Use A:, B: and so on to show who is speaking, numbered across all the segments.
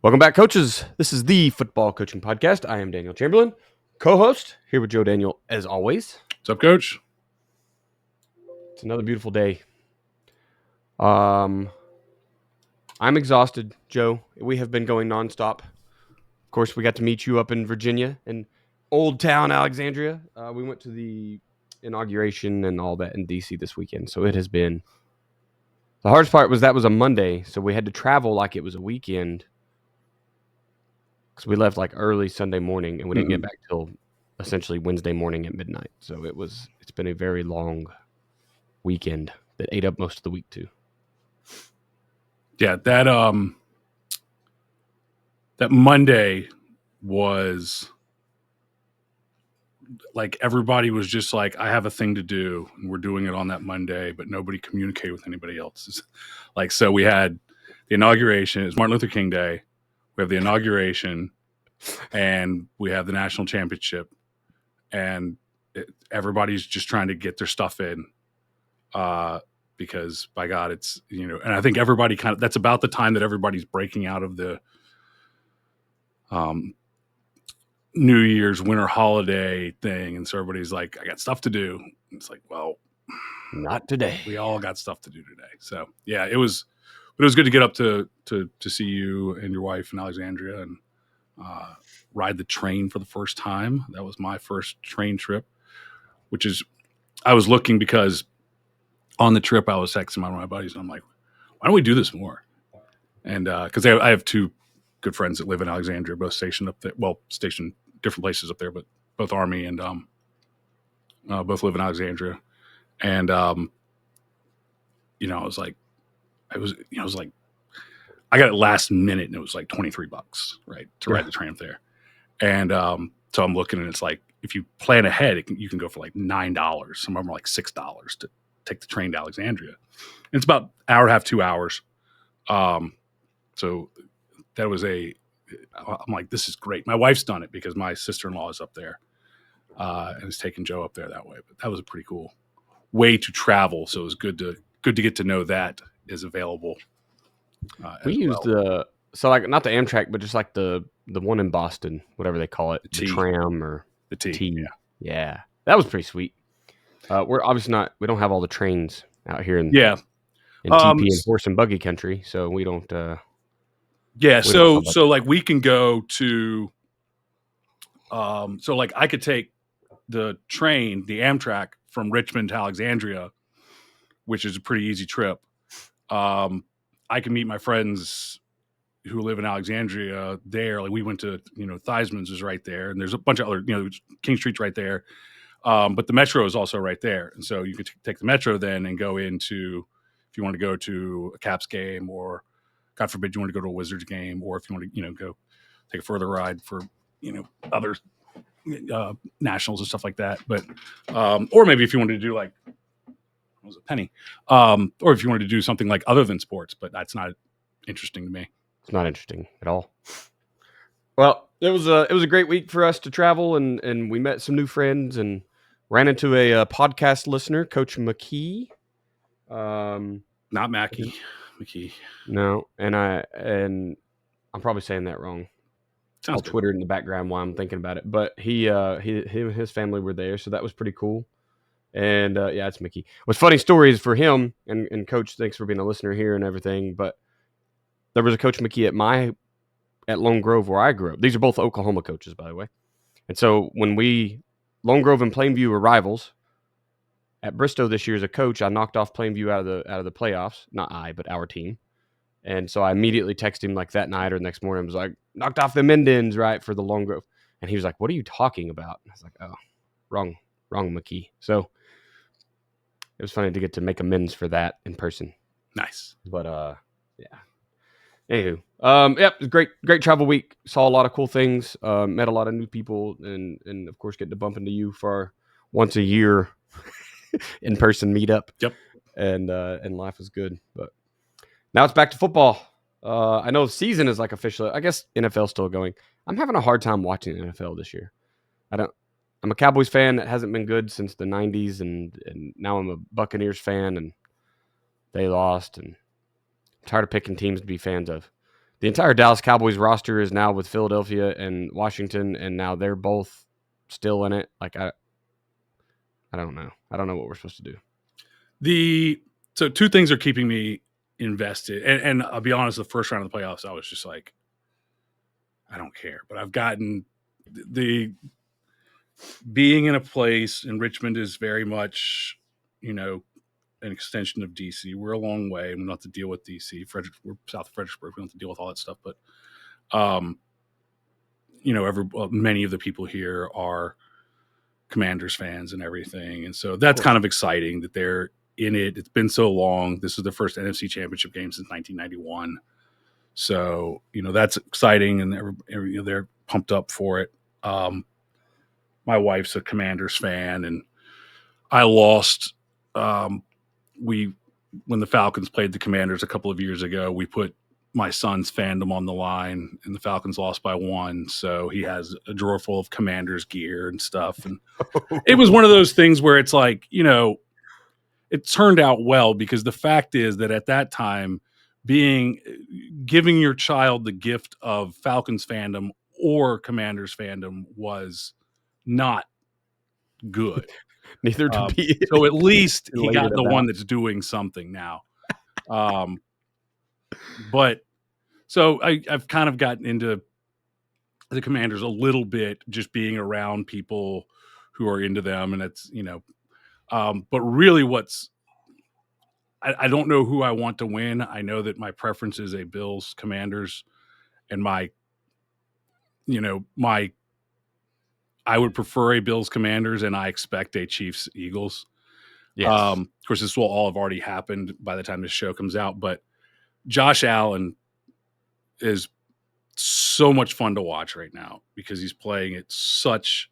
A: Welcome back, coaches. This is the Football Coaching Podcast. I am Daniel Chamberlain, co-host, here with Joe Daniel, as always.
B: What's up, Coach?
A: It's another beautiful day. I'm exhausted, Joe. We have been going nonstop. Of course, we got to meet you up in Virginia, in Old Town Alexandria. We went to the inauguration and all that in D.C. this weekend, so it has been... The hardest part was that was a Monday, so we had to travel like it was a weekend. Because we left like early Sunday morning and we didn't get back till essentially Wednesday morning at midnight. So it's been a very long weekend that ate up most of the week too.
B: Yeah, that Monday was like everybody was just like, I have a thing to do, and we're doing it on that Monday, but nobody communicated with anybody else. Like, so we had the inauguration. It's Martin Luther King Day. We have the inauguration, and we have the national championship, and everybody's just trying to get their stuff in, because by God, it's, and I think everybody that's about the time that everybody's breaking out of the New Year's winter holiday thing, and so everybody's like, I got stuff to do. It's like, well,
A: not today.
B: We all got stuff to do today. So yeah, it was good to get up to see you and your wife in Alexandria and ride the train for the first time. That was my first train trip, which is, I was looking because on the trip I was texting my buddies and I'm like, why don't we do this more? And because I have two good friends that live in Alexandria, both stationed up there. Well, stationed different places up there, but both Army and both live in Alexandria. And I was like, I got it last minute and it was like $23, right, to ride the train up there. And so I'm looking and it's like, if you plan ahead, you can go for like $9. Some of them are like $6 to take the train to Alexandria. And it's about an hour and a half, 2 hours. So that was I'm like, this is great. My wife's done it because my sister-in-law is up there and has taken Joe up there that way. But that was a pretty cool way to travel. So it was good to get to know that is available.
A: We used not the Amtrak, but just like the one in Boston, whatever they call it, the tram or
B: the T.
A: Yeah, that was pretty sweet. We're obviously we don't have all the trains out here in TP and horse and buggy country, so we don't.
B: So like we can go to. So like I could take the train, the Amtrak from Richmond to Alexandria, which is a pretty easy trip. I can meet my friends who live in Alexandria there. Like we went to, Theismann's is right there. And there's a bunch of other, King Street's right there. But the Metro is also right there. And so you could take the Metro then and go into, if you want to go to a Caps game or God forbid you want to go to a Wizards game, or if you want to, go take a further ride for, other nationals and stuff like that. But, or maybe if you wanted to do like, what was it, Penny? Or if you wanted to do something like other than sports, but that's not interesting to me.
A: It's not interesting at all. Well, it was a great week for us to travel, and we met some new friends and ran into a podcast listener, Coach McKee.
B: Not Mackey, McKee.
A: No, and I'm probably saying that wrong. I'll Twitter in the background while I'm thinking about it. But he and his family were there, so that was pretty cool. And it's Mickey. What's funny stories for him and Coach, thanks for being a listener here and everything. But there was a Coach McKee at Lone Grove where I grew up. These are both Oklahoma coaches, by the way. And so when Lone Grove and Plainview were rivals, at Bristow this year as a coach, I knocked off Plainview out of the playoffs. Not I, but our team. And so I immediately texted him like that night or the next morning. I was like, knocked off the Indians, right, for the Lone Grove. And he was like, what are you talking about? And I was like, oh, wrong McKee. So it was funny to get to make amends for that in person.
B: Nice.
A: But yeah. Anywho, it was great travel week. Saw a lot of cool things. Met a lot of new people, and of course, getting to bump into you for our once a year in person meetup.
B: Yep.
A: And life was good. But now it's back to football. I know the season is like officially. I guess NFL's still going. I'm having a hard time watching the NFL this year. I'm a Cowboys fan that hasn't been good since the 90s, and now I'm a Buccaneers fan, and they lost, and I'm tired of picking teams to be fans of. the entire Dallas Cowboys roster is now with Philadelphia and Washington, and now they're both still in it. Like I don't know. I don't know what we're supposed to do.
B: So two things are keeping me invested, and I'll be honest, the first round of the playoffs, I was just like, I don't care. But I've gotten the being in a place, and Richmond is very much, an extension of DC. We're a long way. We don't have to deal with DC. We're south of Fredericksburg. We don't have to deal with all that stuff. But, many of the people here are Commanders fans and everything. And so that's kind of exciting that they're in it. It's been so long. This is the first NFC Championship game since 1991. So, that's exciting, and they're pumped up for it. My wife's a Commanders fan, and I lost. When the Falcons played the Commanders a couple of years ago, we put my son's fandom on the line, and the Falcons lost by 1. So he has a drawer full of Commanders gear and stuff. And it was one of those things where it's like, it turned out well, because the fact is that at that time, giving your child the gift of Falcons fandom or Commanders fandom was not good.
A: Neither to be.
B: So at least he got the one that's doing something now. But so I've kind of gotten into the Commanders a little bit, just being around people who are into them, and it's but really, I don't know who I want to win. I know that my preference is a Bills Commanders, and I would prefer a Bills Commanders, and I expect a Chiefs Eagles.
A: Yes.
B: Of course, this will all have already happened by the time this show comes out, but Josh Allen is so much fun to watch right now, because he's playing at such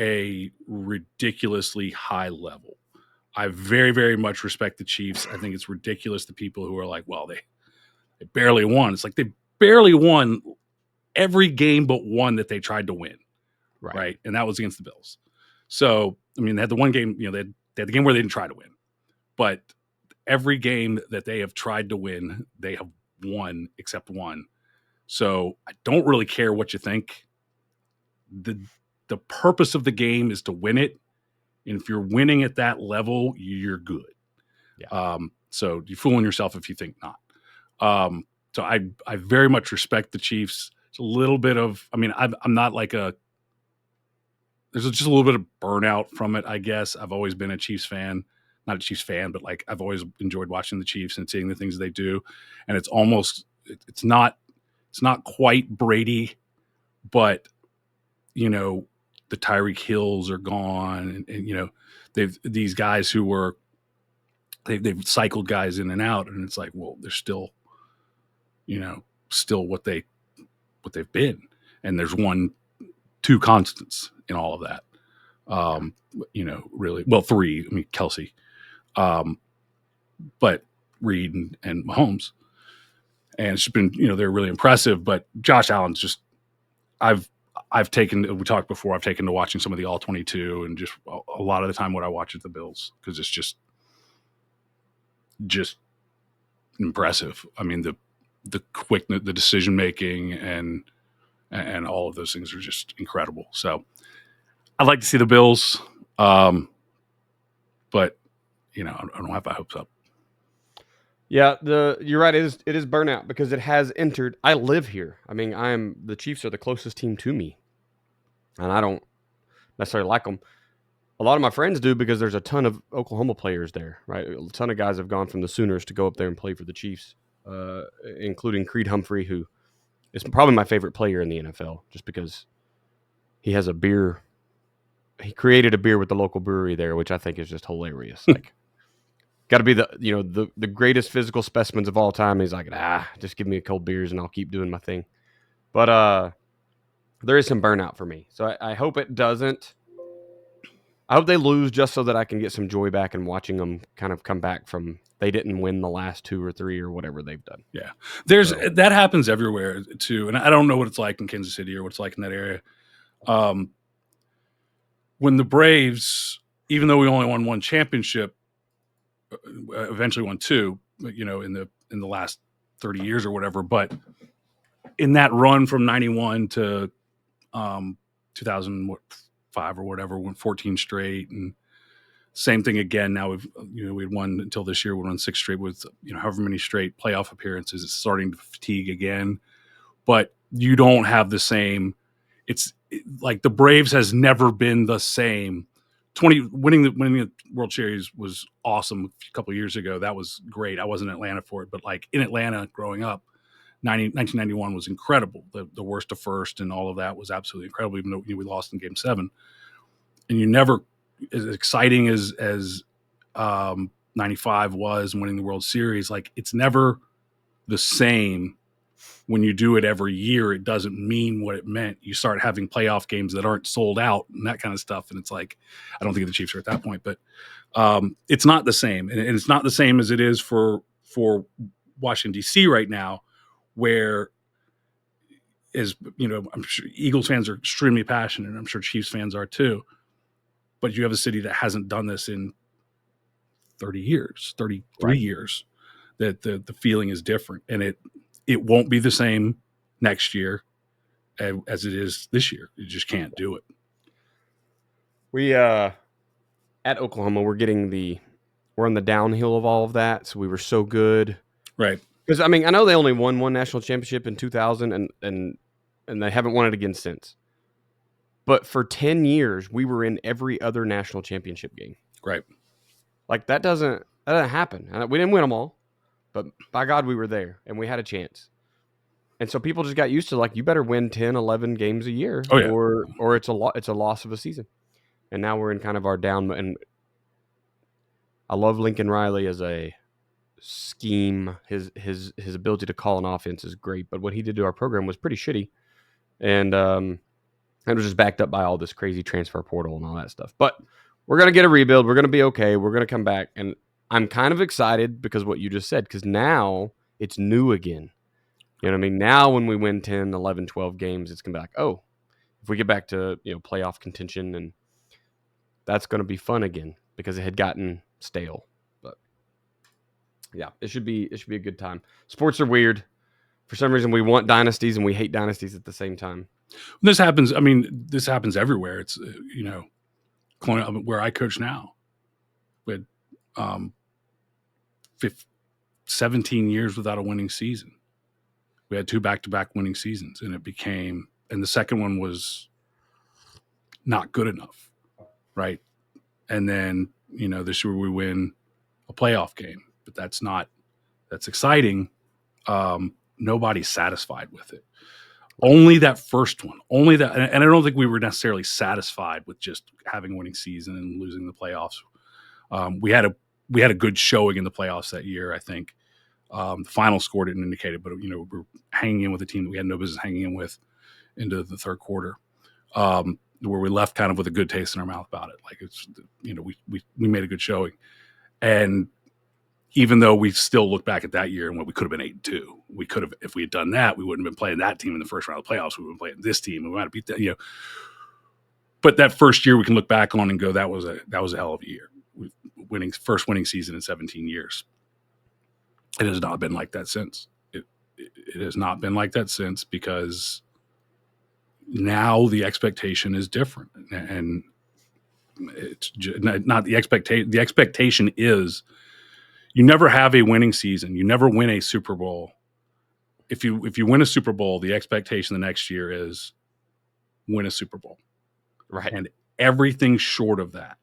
B: a ridiculously high level. I very, very much respect the Chiefs. I think it's ridiculous, the people who are like, well, they barely won. It's like they barely won every game but one that they tried to win. Right. And that was against the Bills. So, I mean, they had the one game, they had the game where they didn't try to win. But every game that they have tried to win, they have won except one. So I don't really care what you think. The purpose of the game is to win it. And if you're winning at that level, you're good.
A: Yeah.
B: So you're fooling yourself if you think not. So I very much respect the Chiefs. It's a little bit of, I'm not like there's just a little bit of burnout from it, I guess. I've always been a Chiefs fan. Not a Chiefs fan, but like I've always enjoyed watching the Chiefs and seeing the things they do. And it's almost, it's not quite Brady, but, the Tyreek Hills are gone. And these guys who were, they've cycled guys in and out. And it's like, well, they're still, still what they've been. And there's 2 constants in all of that. Really, well, 3, Kelsey, but Reed and Mahomes. And it's just been, they're really impressive, but Josh Allen's just, we talked before, I've taken to watching some of the all 22, and just a lot of the time what I watch is the Bills, because it's just impressive. I mean, the quickness, the decision-making, and all of those things are just incredible. So I'd like to see the Bills, but I don't have my hopes up.
A: Yeah, you're right. It is burnout, because it has entered. I live here. The Chiefs are the closest team to me, and I don't necessarily like them. A lot of my friends do, because there's a ton of Oklahoma players there, right? A ton of guys have gone from the Sooners to go up there and play for the Chiefs, including Creed Humphrey, who is probably my favorite player in the NFL, just because he has a beer. He created a beer with the local brewery there, which I think is just hilarious. Like, got to be the greatest physical specimens of all time. He's like, just give me a cold beers and I'll keep doing my thing. But there is some burnout for me. So I hope it doesn't. I hope they lose, just so that I can get some joy back in watching them kind of come back from, they didn't win the last 2 or 3 or whatever they've done.
B: Yeah. That happens everywhere too. And I don't know what it's like in Kansas City or what it's like in that area. When the Braves, even though we only won 1 championship, eventually won 2, in the last 30 years or whatever, but in that run from 91 to 2005 or whatever, went 14 straight, and same thing again. Now we'd won until this year. We won 6 straight with however many straight playoff appearances. It's starting to fatigue again, but you don't have the same. It's like the Braves has never been the same. Winning the World Series was awesome a couple of years ago. That was great. I wasn't in Atlanta for it, but like in Atlanta growing up, 1991 was incredible. The worst to first and all of that was absolutely incredible, even though we lost in Game 7. And you never, as exciting as 95 was, winning the World Series, like it's never the same. When you do it every year, it doesn't mean what it meant. You start having playoff games that aren't sold out and that kind of stuff. And it's like, I don't think the Chiefs are at that point, but it's not the same. And it's not the same as it is for Washington, D.C. right now, where, as I'm sure Eagles fans are extremely passionate, and I'm sure Chiefs fans are too. But you have a city that hasn't done this in 30 years, 33 years, that the feeling is different. And it won't be the same next year as it is this year. You just can't do it.
A: We at Oklahoma, we're on the downhill of all of that. So we were so good,
B: right?
A: Because I mean, I know they only won one national championship in 2000, and they haven't won it again since. But for 10 years, we were in every other national championship game.
B: Right.
A: Like that doesn't happen. We didn't win them all, but by God, we were there and we had a chance. And so people just got used to like, you better win 10, 11 games a year, or it's a loss of a season. And now we're in kind of our down. And I love Lincoln Riley as a scheme. His ability to call an offense is great, but what he did to our program was pretty shitty. And it was just backed up by all this crazy transfer portal and all that stuff. But we're going to get a rebuild. We're going to be okay. We're going to come back. And I'm kind of excited because what you just said, because now it's new again. You know what I mean? Now when we win 10, 11, 12 games, it's going to be like, oh, if we get back to playoff contention, and that's going to be fun again because it had gotten stale. But yeah, it should be a good time. Sports are weird. For some reason, we want dynasties and we hate dynasties at the same time.
B: This happens. I mean, this happens everywhere. It's where I coach now, with 17 years without a winning season. We had 2 back-to-back winning seasons, and the second one was not good enough, right? And then this year we win a playoff game, but that's exciting. Nobody's satisfied with it. Only that first one, and I don't think we were necessarily satisfied with just having a winning season and losing the playoffs. We had a good showing in the playoffs that year, I think. The final score didn't indicate it, but we're hanging in with a team that we had no business hanging in with into the third quarter, where we left kind of with a good taste in our mouth about it. Like it's we made a good showing, and even though we still look back at that year and what we could have been 8-2, we could have, if we had done that, we wouldn't have been playing that team in the first round of the playoffs. We would have been playing this team, and we might have beat that. But that first year we can look back on and go, that was a hell of a year. First winning season in 17 years. It has not been like that since. It has not been like that since, because now the expectation is different, and it's not the expectation. The expectation is you never have a winning season. You never win a Super Bowl. If you win a Super Bowl, the expectation the next year is win a Super Bowl,
A: right?
B: And everything short of that,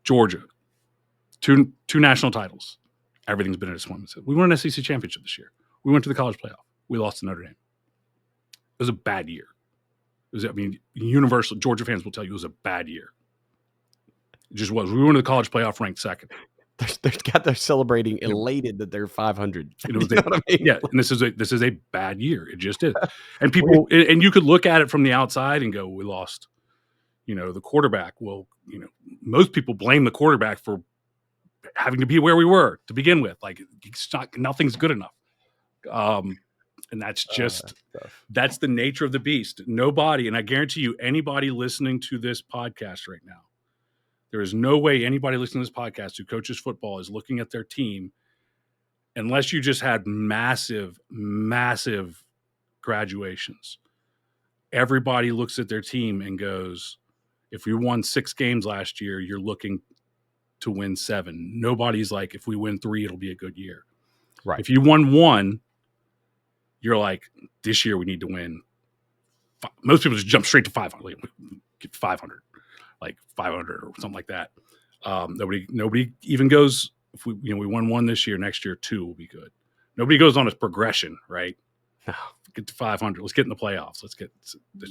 B: Georgia, two national titles. Everything's been a disappointment. We won an SEC championship this year. We went to the college playoff. We lost to Notre Dame. It was a bad year. Universal Georgia fans will tell you it was a bad year. It just was. We went to the college playoff ranked second.
A: They're celebrating elated that they're 500.
B: You know what I mean? Yeah, and this is a bad year. It just is. And people, and you could look at it from the outside and go, we lost, the quarterback. Well, most people blame the quarterback for having to be where we were to begin with. Like nothing's good enough. And that's just, that's the nature of the beast. Nobody, and I guarantee you, anybody listening to this podcast right now, there is no way anybody listening to this podcast who coaches football is looking at their team unless you just had massive graduations, everybody looks at their team and goes, if we won 6 games last year, you're looking to win 7. Nobody's like, if we win 3, it'll be a good year.
A: Right.
B: If you won 1, you're like, this year we need to win. Most people just jump straight to 500, like, get 500, like 500 or something like that. Nobody even goes, if we won 1 this year, next year 2 will be good. Nobody goes on a progression, right?
A: No.
B: Get to 500. Let's get in the playoffs. It's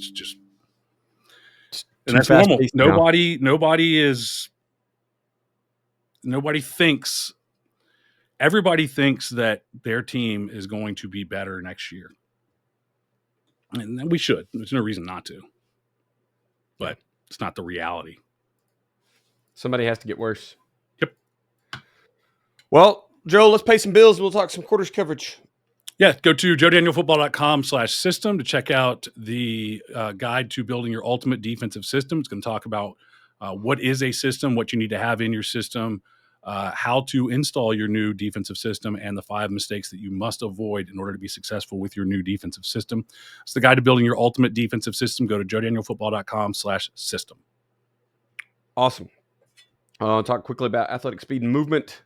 B: just, and
A: Too
B: that's normal.
A: fast-paced now.
B: Nobody thinks. Everybody thinks that their team is going to be better next year, and we should. There's no reason not to, but it's not the reality.
A: Somebody has to get worse.
B: Yep.
A: Well, Joe, let's pay some bills. We'll talk some quarters coverage.
B: Yeah, go to joedanielfootball.com/system to check out the guide to building your ultimate defensive system. It's going to talk about what is a system, what you need to have in your system, how to install your new defensive system, and the 5 mistakes that you must avoid in order to be successful with your new defensive system. It's the guide to building your ultimate defensive system. Go to joedanielfootball.com/system.
A: Awesome. Talk quickly about athletic speed and movement.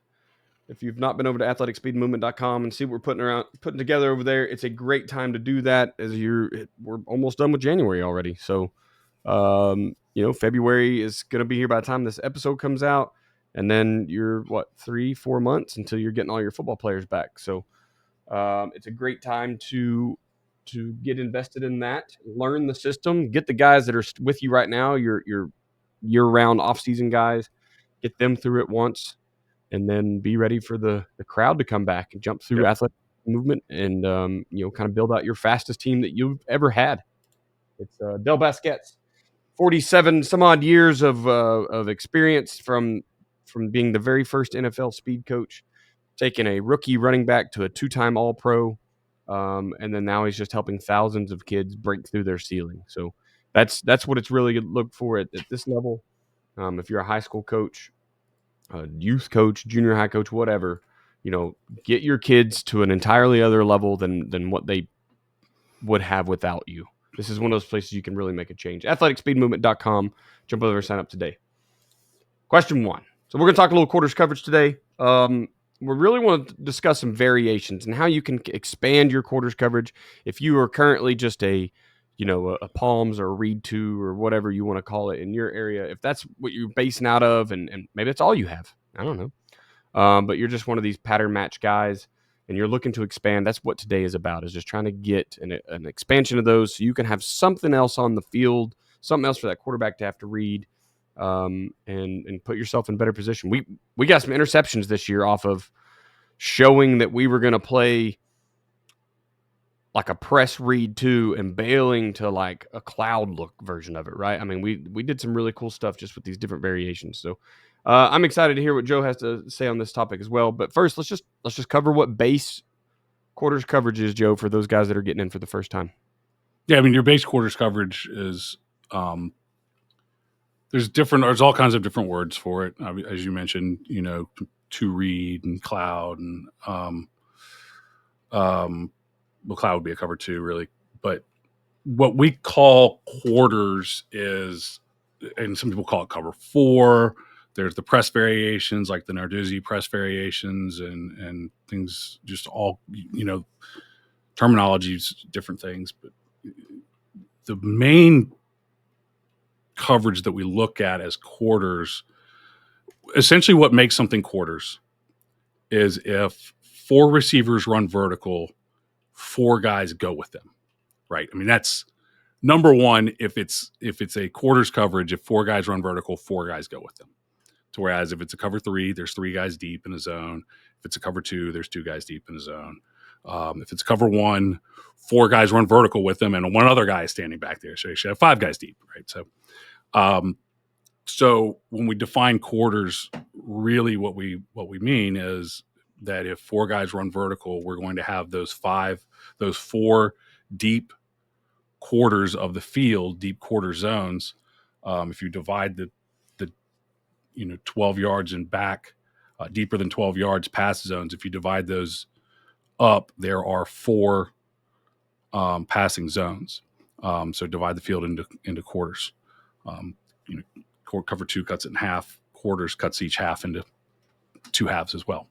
A: If you've not been over to athleticspeedmovement.com and see what we're putting together over there, it's a great time to do that as we're almost done with January already. So, February is going to be here by the time this episode comes out. And then you're 3-4 months until you're getting all your football players back. So, it's a great time to get invested in that, learn the system, get the guys that are with you right now, your year-round off-season guys, get them through it once. And then be ready for the crowd to come back and jump through athletic movement and, kind of build out your fastest team that you've ever had. It's Del Basquet's 47 some odd years of experience from being the very first NFL speed coach, taking a rookie running back to a 2-time All-Pro. And then now he's just helping thousands of kids break through their ceiling. So that's what it's really look for at this level. If you're a high school coach, a youth coach, junior high coach, whatever, get your kids to an entirely other level than what they would have without you. This is one of those places you can really make a change. athleticspeedmovement.com. Jump over and sign up today. Question 1. So we're going to talk a little quarters coverage today. We really want to discuss some variations and how you can expand your quarters coverage. If you are currently just a Palms or a Read 2 or whatever you want to call it in your area, if that's what you're basing out of, and maybe that's all you have, I don't know. But you're just one of these pattern match guys and you're looking to expand, that's what today is about, is just trying to get an expansion of those so you can have something else on the field, something else for that quarterback to have to read, and put yourself in a better position. We got some interceptions this year off of showing that we were going to play like a press read 2 and bailing to like a cloud look version of it, right? I mean, we did some really cool stuff just with these different variations. So I'm excited to hear what Joe has to say on this topic as well. But first, let's just cover what base quarters coverage is, Joe, for those guys that are getting in for the first time.
B: Yeah, I mean, your base quarters coverage is there's all kinds of different words for it. As you mentioned, to read and cloud and well, cloud would be a cover 2 really, but what we call quarters is, and some people call it cover 4. There's the press variations like the Narduzzi press variations and things, just all, terminologies, different things. But the main coverage that we look at as quarters, essentially what makes something quarters is if 4 receivers run vertical, 4 guys go with them, right? I mean, that's number one. If it's a quarters coverage, if 4 guys run vertical, 4 guys go with them. To whereas if it's a cover 3, there's 3 guys deep in a zone. If it's a cover 2, there's 2 guys deep in a zone. If it's cover 1, 4 guys run vertical with them, and 1 other guy is standing back there. So you should have 5 guys deep, right? So when we define quarters, really what we mean is that if 4 guys run vertical, we're going to have those 4 deep quarters of the field, deep quarter zones. If you divide the 12 yards and back deeper than 12 yards pass zones. If you divide those up, there are 4 passing zones. So divide the field into quarters. Cover 2 cuts it in half. Quarters cuts each half into 2 halves as well.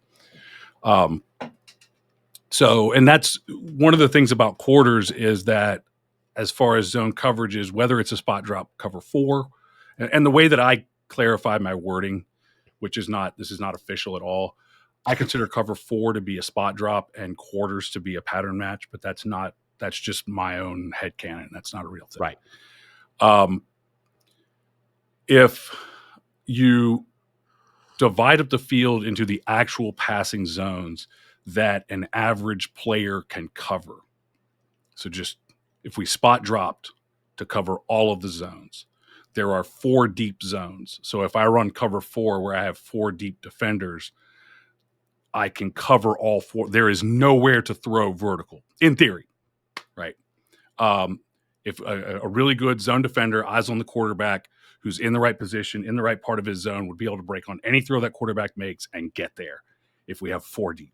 B: So, and that's one of the things about quarters is that as far as zone coverage is, whether it's a spot drop cover 4, and the way that I clarify my wording, this is not official at all. I consider cover 4 to be a spot drop and quarters to be a pattern match, but that's just my own headcanon. That's not a real thing.
A: Right.
B: If you divide up the field into the actual passing zones that an average player can cover. So just if we spot dropped to cover all of the zones, there are 4 deep zones. So if I run cover 4 where I have 4 deep defenders, I can cover all 4. There is nowhere to throw vertical, in theory, right? If a really good zone defender, eyes on the quarterback, who's in the right position, in the right part of his zone, would be able to break on any throw that quarterback makes and get there if we have 4 deep.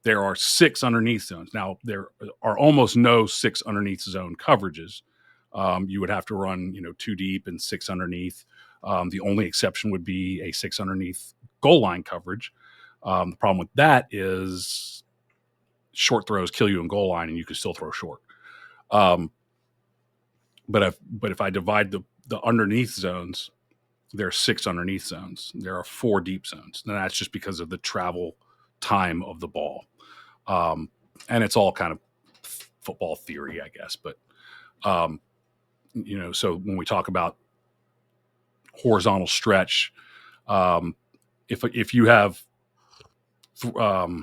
B: There are 6 underneath zones. Now, there are almost no 6 underneath zone coverages. You would have to run, 2 deep and 6 underneath. The only exception would be a 6 underneath goal line coverage. The problem with that is short throws kill you in goal line and you can still throw short. But if I divide the underneath zones, there are 6 underneath zones. There are 4 deep zones. And that's just because of the travel time of the ball. And it's all kind of football theory, I guess. But, so when we talk about horizontal stretch, if you have a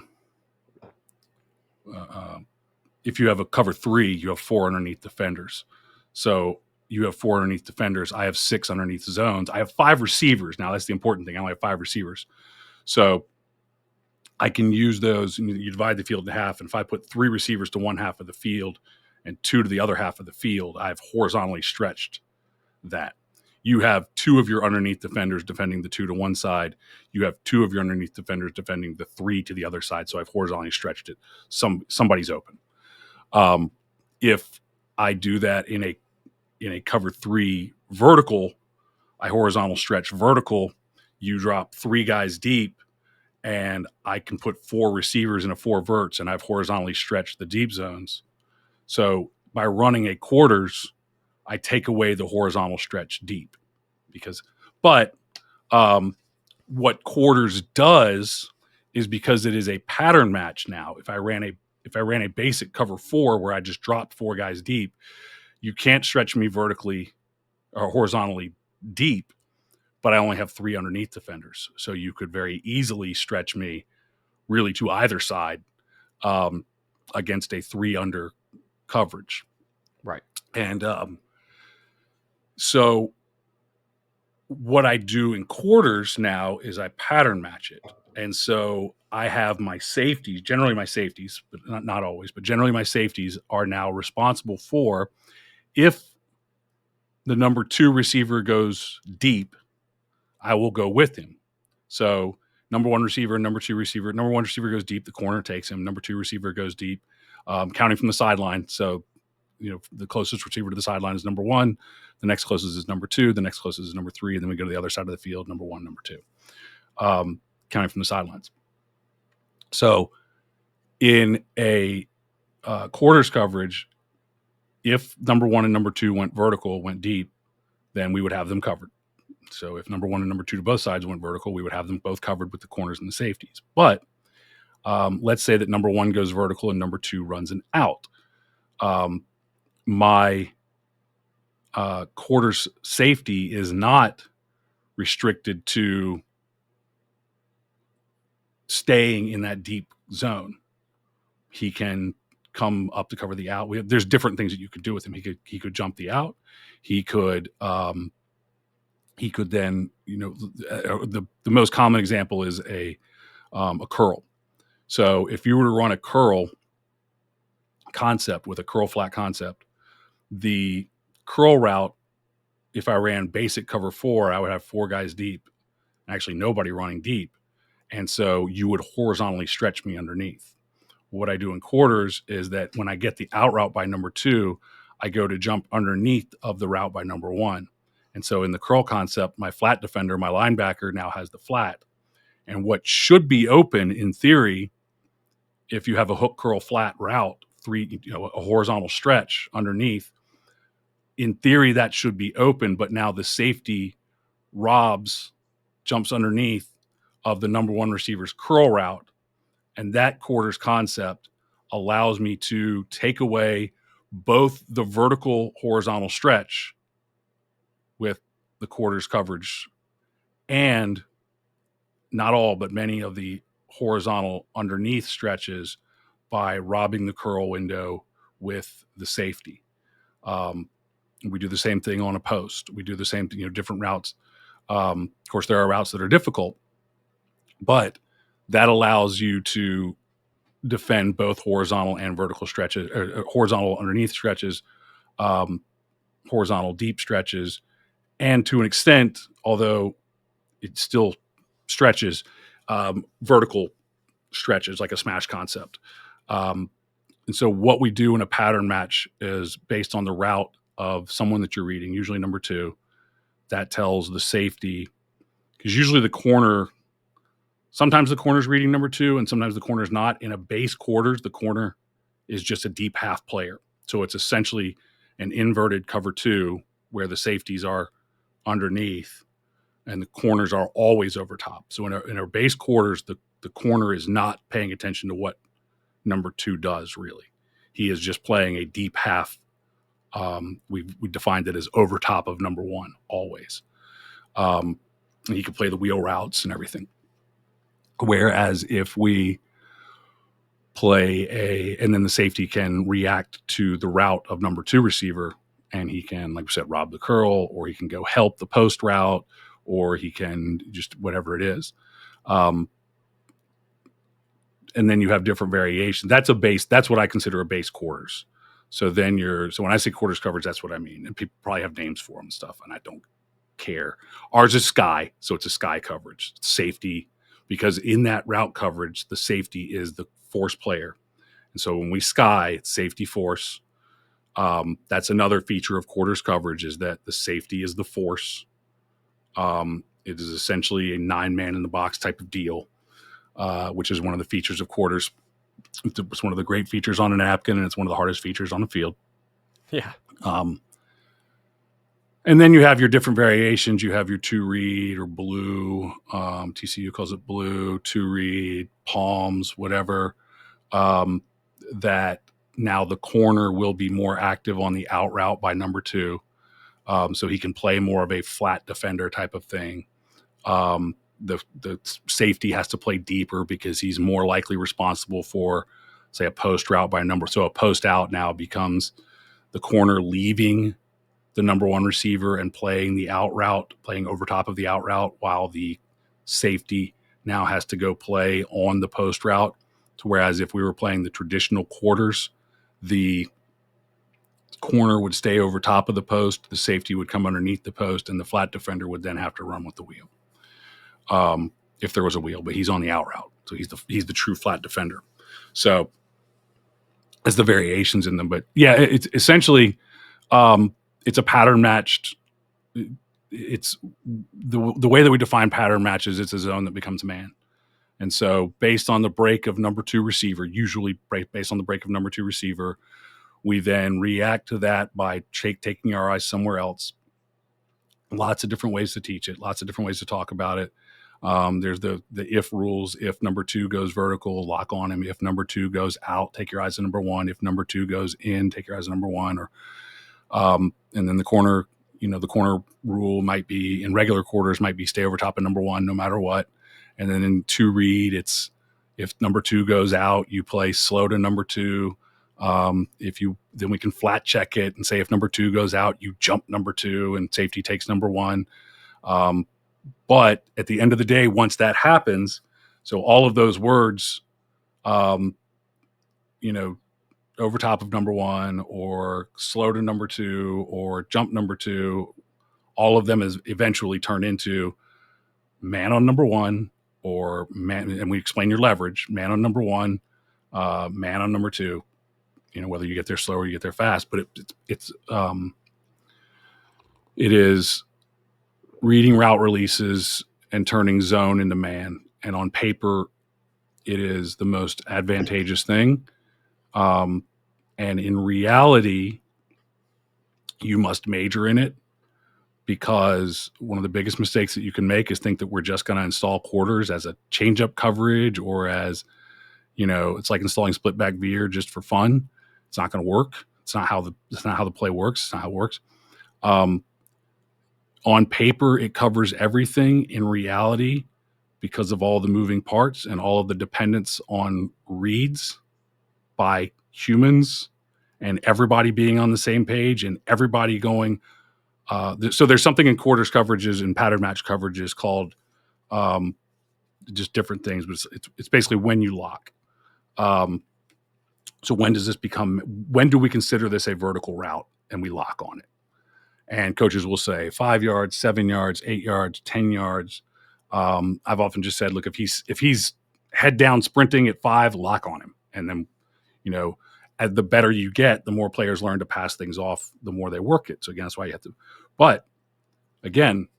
B: cover 3, you have 4 underneath defenders. So you have 4 underneath defenders. I have 6 underneath zones. I have 5 receivers. Now that's the important thing. I only have 5 receivers. So I can use those, and you divide the field in half. And if I put 3 receivers to one half of the field and 2 to the other half of the field, I've horizontally stretched that. You have 2 of your underneath defenders defending the 2 to one side. You have 2 of your underneath defenders defending the 3 to the other side. So I've horizontally stretched it. Somebody's open. If I do that in a cover 3 vertical, I horizontal stretch vertical. You drop 3 guys deep, and I can put 4 receivers in a 4 verts, and I've horizontally stretched the deep zones. So by running a quarters, I take away the horizontal stretch deep but what quarters does is, because it is a pattern match now, if I ran a basic cover 4 where I just dropped 4 guys deep, you can't stretch me vertically or horizontally deep, but I only have 3 underneath defenders. So you could very easily stretch me really to either side against a 3 under coverage.
A: Right.
B: And so what I do in quarters now is I pattern match it. And so I have my safeties, generally my safeties, but not always, but generally my safeties are now responsible for, if the number 2 receiver goes deep, I will go with him. So number 1 receiver, number 2 receiver, number 1 receiver goes deep, the corner takes him. Number 2 receiver goes deep, counting from the sideline. So, the closest receiver to the sideline is number 1. The next closest is number 2. The next closest is number 3. And then we go to the other side of the field, number 1, number 2, counting from the sidelines. So in a quarters coverage, if number 1 and number 2 went vertical, went deep, then we would have them covered. So if number 1 and number 2 to both sides went vertical, we would have them both covered with the corners and the safeties. But let's say that number 1 goes vertical and number 2 runs an out. My quarters safety is not restricted to staying in that deep zone. He can come up to cover the out. There's different things that you could do with him. He could jump the out. He could then, the most common example is a curl. So if you were to run a curl concept with a curl flat concept, the curl route, if I ran basic cover 4, I would have 4 guys deep, actually nobody running deep. And so you would horizontally stretch me underneath. What I do in quarters is that when I get the out route by number 2, I go to jump underneath of the route by number 1. And so in the curl concept, my flat defender, my linebacker, now has the flat. And what should be open in theory, if you have a hook curl flat route, a horizontal stretch underneath, in theory that should be open, but now the safety jumps underneath of the number 1 receiver's curl route. And that quarters concept allows me to take away both the vertical horizontal stretch with the quarters coverage and not all, but many of the horizontal underneath stretches by robbing the curl window with the safety. We do the same thing on a post. We do the same thing, different routes. Of course, there are routes that are difficult, but that allows you to defend both horizontal and vertical stretches, or horizontal underneath stretches, horizontal deep stretches, and to an extent, although it still stretches, vertical stretches like a smash concept. And so what we do in a pattern match is based on the route of someone that you're reading, usually number 2, that tells the safety, because usually sometimes the corner's reading number 2 and sometimes the corner's not. In a base quarters, the corner is just a deep half player. So it's essentially an inverted cover 2 where the safeties are underneath and the corners are always over top. So in our base quarters, the corner is not paying attention to what number 2 does really. He is just playing a deep half. We defined it as over top of number 1 always. And he can play the wheel routes and everything. Whereas if we play and then the safety can react to the route of number 2 receiver, and he can, like we said, rob the curl, or he can go help the post route, or he can just whatever it is. And then you have different variations. That's what I consider a base quarters. So when I say quarters coverage, that's what I mean. And people probably have names for them and stuff, and I don't care. Ours is sky, so it's a sky coverage. It's safety, because in that route coverage, the safety is the force player. And so when we sky, it's safety force. That's another feature of quarters coverage, is that the safety is the force. It is essentially a 9-man in the box type of deal, which is one of the features of quarters. It's one of the great features on a napkin, and it's one of the hardest features on the field.
A: Yeah.
B: And then you have your different variations. You have your 2-read or blue. TCU calls it blue, 2-read, palms, whatever. That now the corner will be more active on the out route by number 2. So he can play more of a flat defender type of thing. The safety has to play deeper because he's more likely responsible for, say, a post route by number. So a post out now becomes the corner leaving the number 1 receiver and playing the out route, playing over top of the out route, while the safety now has to go play on the post route. Whereas if we were playing the traditional quarters, the corner would stay over top of the post, the safety would come underneath the post, and the flat defender would then have to run with the wheel. If there was a wheel, but he's on the out route. So he's the true flat defender. So as the variations in them, but yeah, it's essentially, it's a pattern matched. It's the way that we define pattern matches. It's a zone that becomes man. And so based on the break of number 2 receiver, usually based on the break of number 2 receiver, we then react to that by taking our eyes somewhere else. Lots of different ways to teach it. Lots of different ways to talk about it. There's the if rules. If number 2 goes vertical, lock on him. If number 2 goes out, take your eyes on number 1. If number 2 goes in, take your eyes on number 1. Or and then the corner rule might be, in regular quarters, might be stay over top of number 1 no matter what. And then in 2-read, it's if number 2 goes out, you play slow to number 2. Then we can flat check it and say if number 2 goes out, you jump number 2 and safety takes number 1. But at the end of the day, once that happens, so all of those words, over top of number 1 or slow to number 2 or jump number 2, all of them is eventually turn into man on number 1 or man, and we explain your leverage, man on number one, man on number two, whether you get there slow or you get there fast, but it is reading route releases and turning zone into man. And on paper, it is the most advantageous thing. And in reality, you must major in it, because one of the biggest mistakes that you can make is think that we're just going to install quarters as a change-up coverage, or as, it's like installing split back veer just for fun. It's not going to work. It's not how the play works. It's not how it works. On paper, it covers everything. In reality, because of all the moving parts and all of the dependence on reads by humans and everybody being on the same page and everybody going, so there's something in quarters coverages and pattern match coverages called just different things, but it's basically when you lock. So when do we consider this a vertical route and we lock on it? And coaches will say 5 yards, 7 yards, 8 yards, 10 yards. I've often just said, look, if he's head down sprinting at 5, lock on him. And then, as the better you get, the more players learn to pass things off, the more they work it. So again, that's why you have to. But again,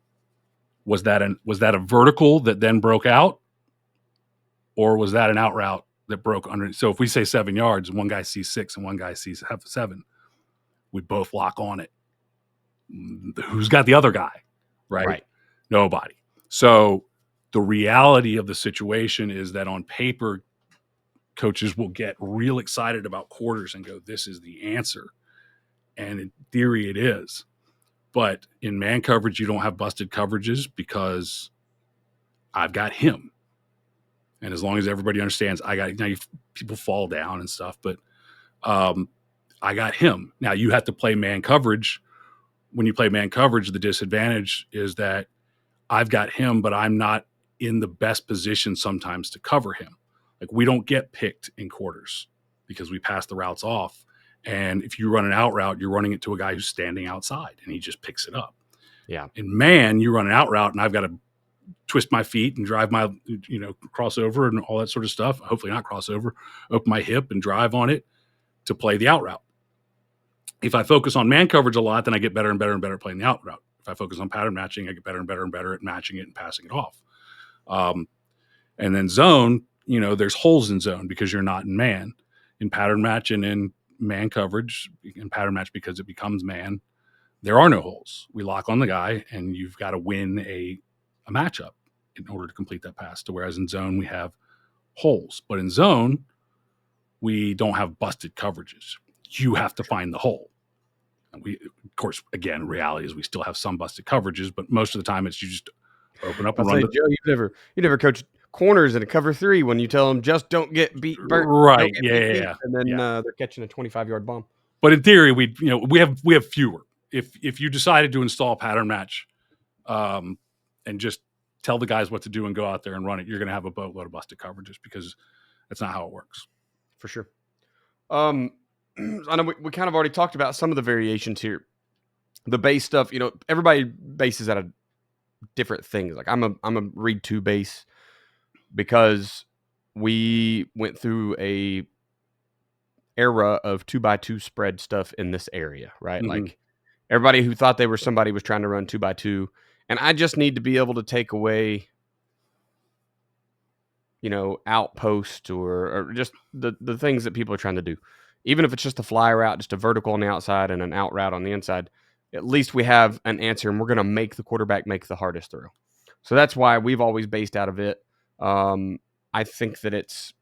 B: was that a vertical that then broke out, or was that an out route that broke under? So if we say 7 yards, one guy sees 6 and one guy sees 7, we both lock on it. Who's got the other guy, right? Nobody. So the reality of the situation is that on paper, coaches will get real excited about quarters and go, this is the answer. And in theory, it is. But in man coverage, you don't have busted coverages because I've got him. And as long as everybody understands, people fall down and stuff, but I got him. Now you have to play man coverage. When you play man coverage, the disadvantage is that I've got him, but I'm not in the best position sometimes to cover him. Like, we don't get picked in quarters because we pass the routes off. And if you run an out route, you're running it to a guy who's standing outside and he just picks it up.
A: Yeah.
B: In man, you run an out route and I've got to twist my feet and drive my, crossover and all that sort of stuff. Hopefully not crossover, open my hip and drive on it to play the out route. If I focus on man coverage a lot, then I get better and better and better at playing the out route. If I focus on pattern matching, I get better and better and better at matching it and passing it off. And then zone, there's holes in zone because you're not in man. In pattern match and in man coverage, in pattern match because it becomes man, there are no holes. We lock on the guy and you've got to win a matchup in order to complete that pass. Whereas in zone, we have holes. But in zone, we don't have busted coverages. You have to find the hole. And of course, again, reality is we still have some busted coverages, but most of the time it's you just open up and run.
A: Joe, you never coached corners in a cover 3 when you tell them just don't get beat,
B: right?
A: Yeah. And then they're catching a 25-yard bomb.
B: But in theory, we have fewer. If you decided to install pattern match, and just tell the guys what to do and go out there and run it, you're going to have a boatload of busted coverages because that's not how it works.
A: For sure. I know we kind of already talked about some of the variations here. The base stuff, everybody bases out of different things. Like I'm a read 2 base because we went through a era of 2x2 spread stuff in this area, right? Mm-hmm. Like everybody who thought they were somebody was trying to run 2x2, and I just need to be able to take away, outpost or just the things that people are trying to do. Even if it's just a fly route, just a vertical on the outside and an out route on the inside, at least we have an answer, and we're going to make the quarterback make the hardest throw. So that's why we've always based out of it. I think that it's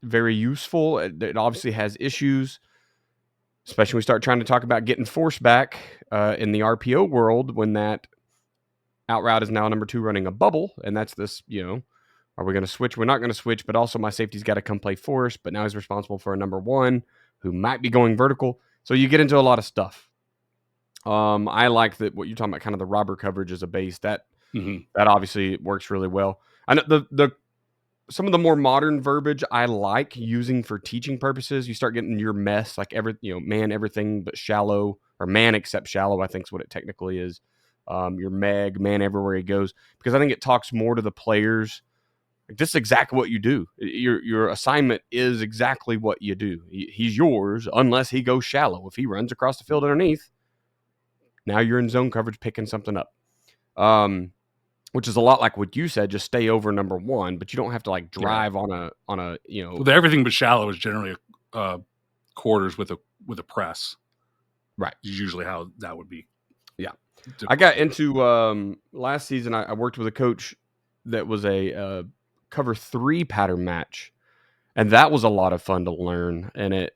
A: very useful. It obviously has issues, especially when we start trying to talk about getting force back in the RPO world when that out route is now number 2 running a bubble, and that's this, are we going to switch? We're not going to switch, but also my safety's got to come play force, but now he's responsible for a number 1 who might be going vertical. So you get into a lot of stuff. I like that what you're talking about, kind of the robber coverage as a base. That obviously works really well. I know some of the more modern verbiage I like using for teaching purposes. You start getting your mess, like man, everything but shallow, or man except shallow, I think is what it technically is. Your man everywhere he goes, because I think it talks more to the players Like, this is exactly what you do. Your assignment is exactly what you do. He's yours unless he goes shallow. If he runs across the field underneath, now you're in zone coverage picking something up. Which is a lot like what you said, just stay over number one, but you don't have to like drive on a
B: Well, everything but shallow is generally quarters with a press.
A: Right.
B: Is usually how that would be.
A: Yeah. I got into last season. I worked with a coach that was a cover 3 pattern match, and that was a lot of fun to learn. And it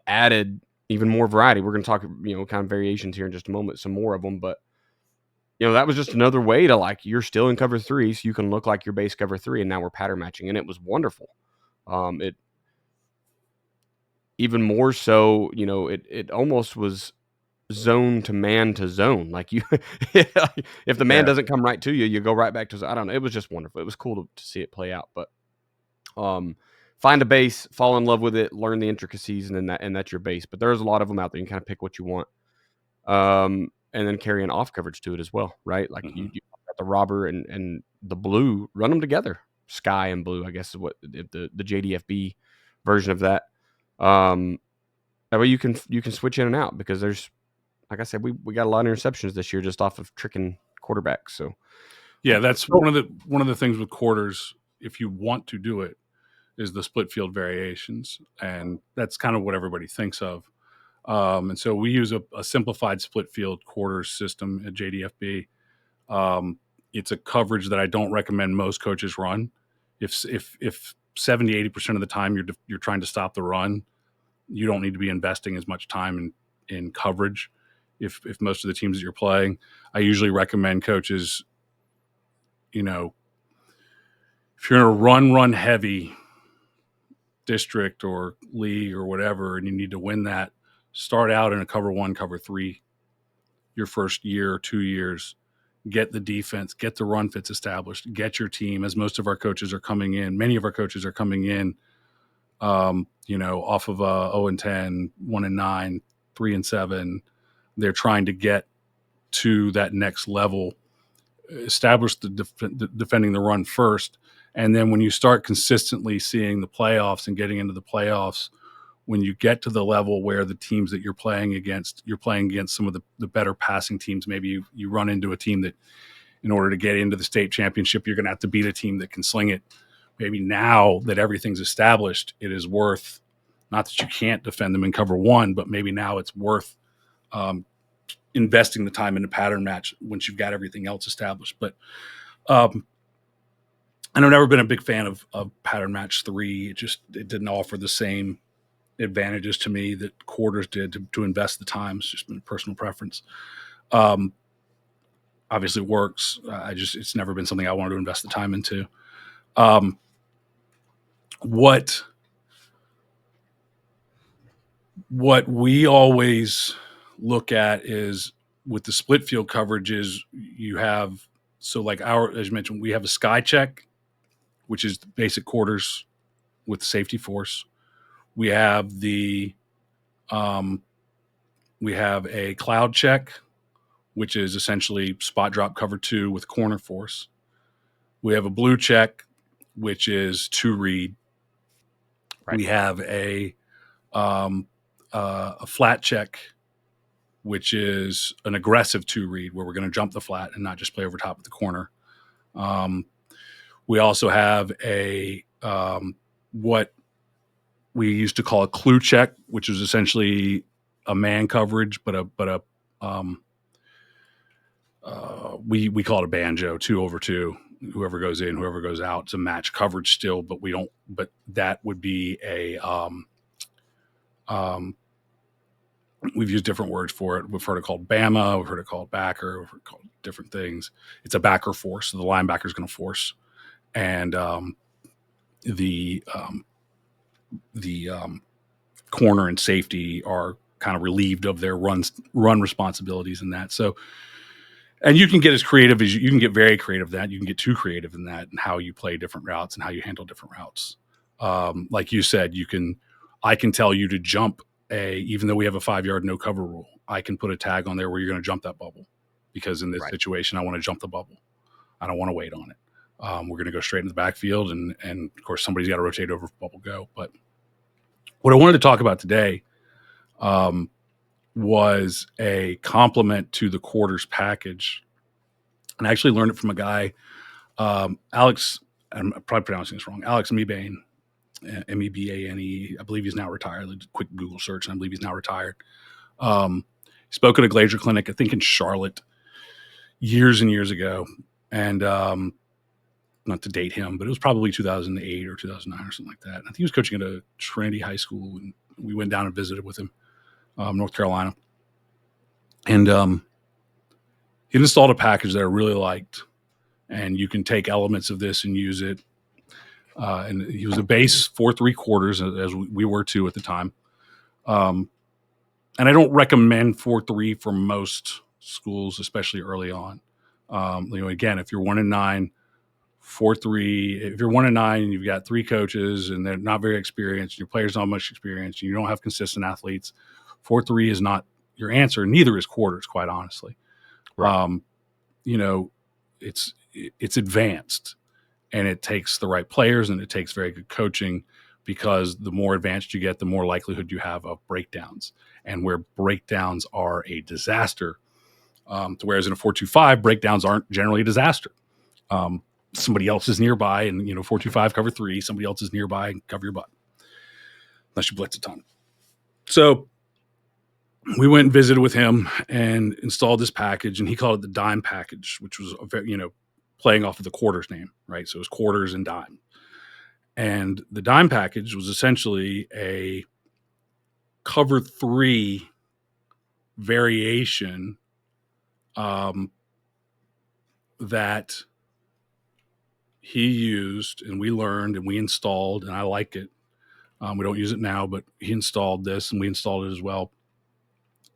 A: added even more variety. We're going to talk, kind of variations here in just a moment, some more of them, but that was just another way to, like, you're still in cover 3, so you can look like your base cover 3, and now we're pattern matching, and it was wonderful. It even more so, it almost was zone to zone. Like, you, if the man doesn't come right to you, you go right back to, I don't know. It was just wonderful. It was cool to see it play out. But find a base, fall in love with it, learn the intricacies, and that's your base. But there's a lot of them out there. You can kind of pick what you want. And then carry an off coverage to it as well, right? Like, you got the robber and the blue, run them together. Sky and blue, I guess, is what the JDFB version of that. That way you can switch in and out, because there's, like I said, we got a lot of interceptions this year just off of tricking quarterbacks. So
B: yeah, that's one of the things with quarters, if you want to do it, is the split field variations, and that's kind of what everybody thinks of. And so we use a simplified split field quarters system at JDFB. It's a coverage that I don't recommend most coaches run. If 70-80% of the time you're trying to stop the run, you don't need to be investing as much time in coverage. If most of the teams that you're playing, I usually recommend coaches, if you're in a run heavy district or league or whatever, and you need to win that, start out in a cover 1, cover 3, your first year or 2 years, get the defense, get the run fits established, get your team, as most of our coaches are coming in. Many of our coaches are coming in, off of 0-10, 1-9, 3-7. They're trying to get to that next level, establish the defending the run first. And then when you start consistently seeing the playoffs and getting into the playoffs, when you get to the level where the teams that you're playing against some of the better passing teams, maybe you run into a team that, in order to get into the state championship, you're going to have to beat a team that can sling it. Maybe now that everything's established, it is worth, not that you can't defend them in cover 1, but maybe now it's worth investing the time in a pattern match once you've got everything else established. But and I've never been a big fan of pattern match 3. It didn't offer the same advantages to me that quarters did to invest the time. It's just been a personal preference. Obviously it works. It's never been something I wanted to invest the time into. What we always look at is, with the split field coverage, is you have, so like as you mentioned, we have a sky check, which is the basic quarters with safety force. We have we have a cloud check, which is essentially spot drop cover 2 with corner force. We have a blue check, which is 2 read. Right. We have a flat check, which is an aggressive 2 read, where we're going to jump the flat and not just play over top of the corner. We also have a what we used to call a clue check, which is essentially a man coverage, but we call it a banjo, 2 over 2. Whoever goes in, whoever goes out. It's a match coverage still, but that would be a we've used different words for it. We've heard it called Bama. We've heard it called backer. We've heard it called different things. It's a backer force. So the linebacker is going to force, and the corner and safety are kind of relieved of their run responsibilities in that. So, and you can get as creative as you can get, very creative in that. You can get too creative in that, and how you play different routes and how you handle different routes. Like you said, I can tell you to jump even though we have a 5-yard no cover rule, I can put a tag on there where you're going to jump that bubble, because in this situation, I want to jump the bubble. I don't want to wait on it. We're going to go straight into the backfield, and of course somebody's got to rotate over for bubble go. But what I wanted to talk about today was a compliment to the quarters package, and I actually learned it from a guy, Alex. I'm probably pronouncing this wrong. Alex Mebane, Mebane. I believe he's now retired. Quick Google search, and I believe he's now retired. Spoke at a Glazier clinic, I think in Charlotte, years and years ago, and not to date him, but it was probably 2008 or 2009 or something like that. I think he was coaching at a Trinity high school, and we went down and visited with him, North Carolina. And he installed a package that I really liked, and you can take elements of this and use it. And he was a base 4.75 quarters, as we were too at the time. And I don't recommend 4.3 for most schools, especially early on. Again, if you're 1-9, 4.3. If you're 1-9 and you've got 3 coaches and they're not very experienced, your players don't have much experience, and you don't have consistent athletes, 4.3 is not your answer. Neither is quarters, quite honestly. Right. It's advanced, and it takes the right players, and it takes very good coaching, because the more advanced you get, the more likelihood you have of breakdowns, and where breakdowns are a disaster. Whereas in a 4.25, breakdowns aren't generally a disaster. Somebody else is nearby, and 4.25 cover 3. Somebody else is nearby and cover your butt, unless you blitz a ton. So we went and visited with him and installed this package, and he called it the dime package, which was playing off of the quarters name, right? So it was quarters and dime. And the dime package was essentially a cover 3 variation that he used, and we learned, and we installed, and I like it. We don't use it now, but he installed this, and we installed it as well.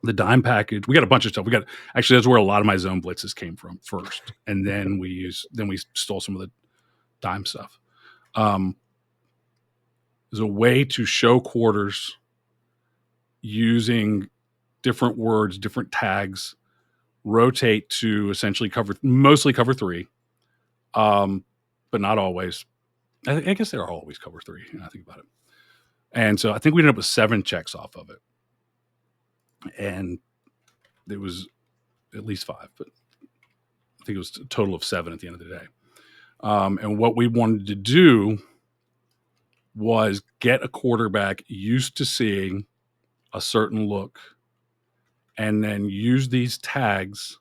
B: The dime package, we got a bunch of stuff. Actually, that's where a lot of my zone blitzes came from first, and then we stole some of the dime stuff. There's a way to show quarters using different words, different tags, rotate to essentially mostly cover 3, but not always. I guess they're always cover 3, I think about it. And so I think we ended up with 7 checks off of it. And it was at least 5, but I think it was a total of 7 at the end of the day. And what we wanted to do was get a quarterback used to seeing a certain look, and then use these tags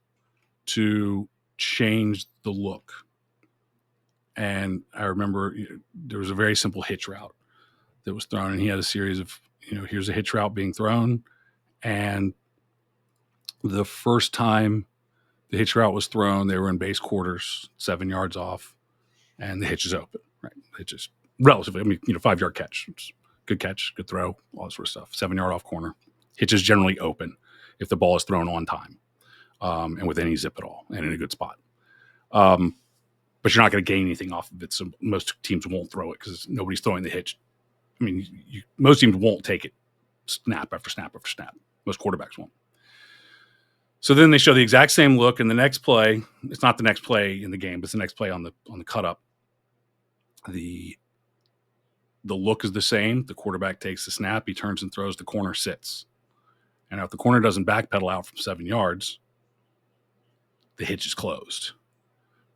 B: to change the look. And I remember there was a very simple hitch route that was thrown, and he had a series of, here's a hitch route being thrown. And the first time the hitch route was thrown, they were in base quarters, 7 yards off, and the hitch is open, right? It just relatively, 5-yard catch. It's good catch, good throw, all that sort of stuff. 7-yard off corner. Hitch is generally open if the ball is thrown on time, and with any zip at all, and in a good spot. But you're not going to gain anything off of it, so most teams won't throw it because nobody's throwing the hitch. Most teams won't take it snap after snap after snap. Most quarterbacks won't. So then they show the exact same look, and the next play, it's not the next play in the game, but it's the next play on the cut up. The look is the same. The quarterback takes the snap, he turns and throws, the corner sits. And if the corner doesn't backpedal out from 7 yards, the hitch is closed,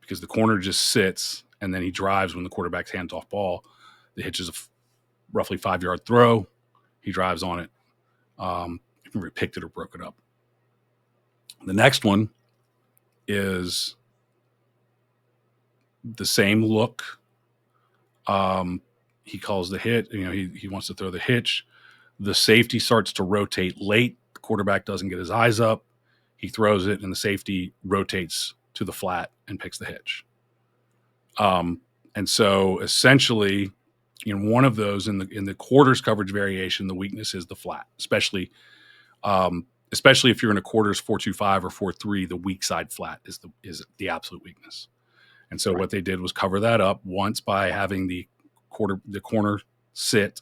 B: because the corner just sits, and then he drives when the quarterback's hands off ball. The hitch is a roughly 5-yard throw. He drives on it. He picked it or broke it up. The next one is the same look. He calls the hit. He wants to throw the hitch. The safety starts to rotate late. The quarterback doesn't get his eyes up. He throws it, and the safety rotates to the flat and picks the hitch. And so essentially, one of those in the quarters coverage variation, the weakness is the flat, especially if you're in a quarters 4.25 or 4.3, the weak side flat is the absolute weakness. And so What they did was cover that up once by having the corner sit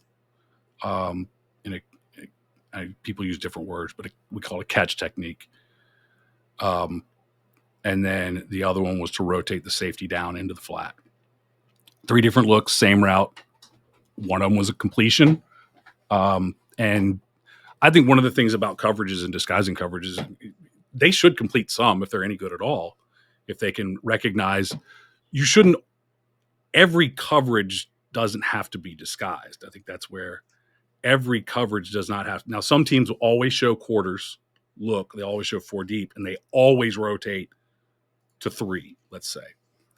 B: people use different words, but we call it a catch technique. And then the other one was to rotate the safety down into the flat. 3 different looks, same route. One of them was a completion. And I think one of the things about coverages and disguising coverages, they should complete some if they're any good at all. If they can recognize, every coverage doesn't have to be disguised. I think that's where every coverage does not have. Now, some teams will always show quarters look, they always show 4 deep, and they always rotate to 3, let's say.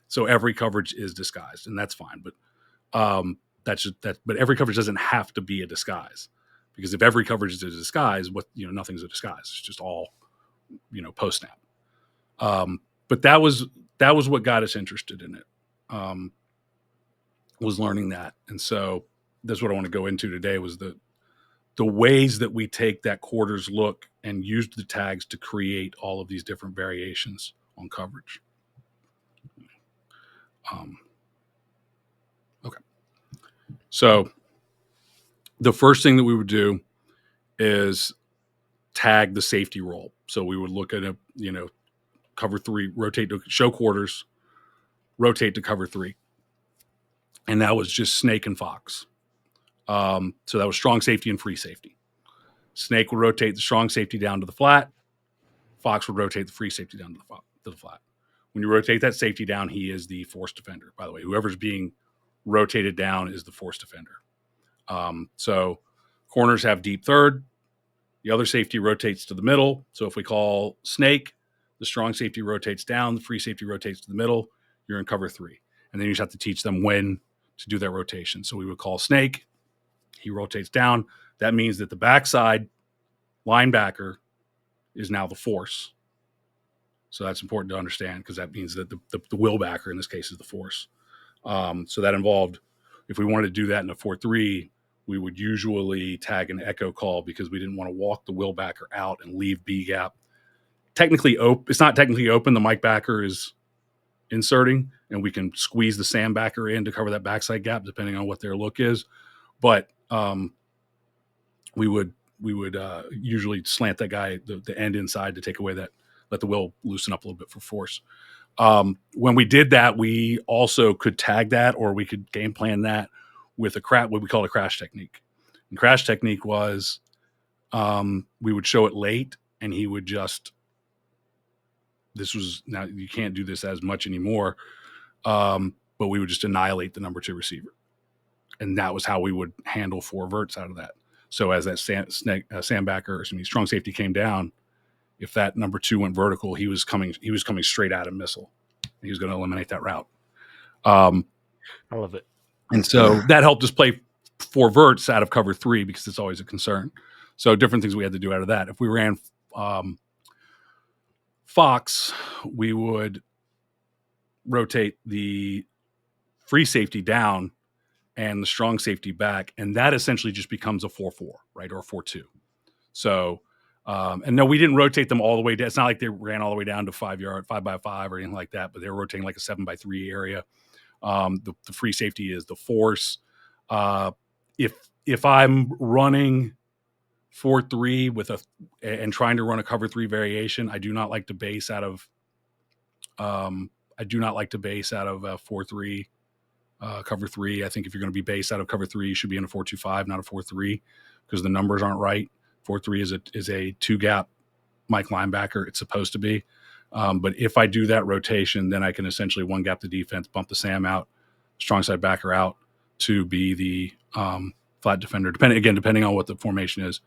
B: So every coverage is disguised, and that's fine. But but every coverage doesn't have to be a disguise, because if every coverage is a disguise, nothing's a disguise. It's just all, post snap. But that was what got us interested in it. Was learning that, and so that's what I want to go into today. Was the ways that we take that quarters look and use the tags to create all of these different variations on coverage. Okay. So the first thing that we would do is tag the safety roll. So we would look at cover 3, rotate to show quarters, rotate to cover 3. And that was just snake and fox. So that was strong safety and free safety. Snake would rotate the strong safety down to the flat. Fox would rotate the free safety down to the flat. When you rotate that safety down, he is the force defender. By the way, whoever's being rotated down is the force defender. So corners have deep third. The other safety rotates to the middle. So if we call snake, the strong safety rotates down, the free safety rotates to the middle. You're in cover 3. And then you just have to teach them when to do that rotation. So we would call snake. He rotates down. That means that the backside linebacker is now the force. So that's important to understand, because that means that the will backer in this case is the force. So that involved, if we wanted to do that in a 4-3, we would usually tag an echo call, because we didn't want to walk the will backer out and leave B gap. It's not technically open. The Mike backer is inserting, and we can squeeze the Sam backer in to cover that backside gap, depending on what their look is. But we would usually slant that guy, the end inside, to take away that, let the will loosen up a little bit for force. When we did that, we also could tag that, or we could game plan that with what we call a crash technique. And crash technique was, we would show it late, and he would just, now you can't do this as much anymore, but we would just annihilate the number 2 receiver. And that was how we would handle 4 verts out of that. So as that strong safety came down, if that number 2 went vertical, he was coming straight at a missile. He was going to eliminate that route.
A: I love it.
B: And so that helped us play 4 verts out of cover 3, because it's always a concern. So different things we had to do out of that. If we ran Fox, we would rotate the free safety down and the strong safety back, and that essentially just becomes a 4-4, right, or a 4-2. So, and no, we didn't rotate them all the way down. It's not like they ran all the way down to 5 by 5 or anything like that, but they were rotating like a 7x3 area. The free safety is the force. If I'm running 4-3 and trying to run a cover 3 variation, I do not like to base out of 4-3 cover 3. I think if you're going to be based out of cover 3, you should be in a 4-2-5, not a 4-3, because the numbers aren't right. 4-3 is a 2-gap Mike linebacker. It's supposed to be. But if I do that rotation, then I can essentially 1-gap the defense, bump the Sam out, strong side backer out to be the flat defender, depending on what the formation is,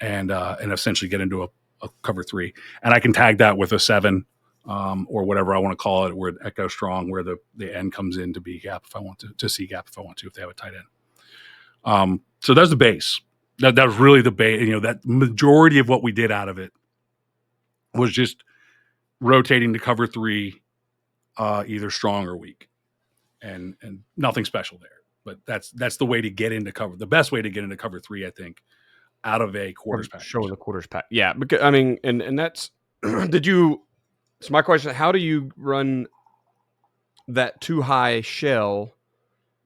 B: and essentially get into a cover 3. And I can tag that with a 7 or whatever I want to call it, where echo strong, where the end comes in to B gap if I want to C gap if I want to, if they have a tight end. So that's the base. That was really the base. That majority of what we did out of it was just rotating to cover 3, either strong or weak, and nothing special there. But that's the way to get into cover. The best way to get into cover 3, I think, out of a quarters package.
A: Show the quarters pack. Yeah, because and that's did you? So my question: how do you run that too high shell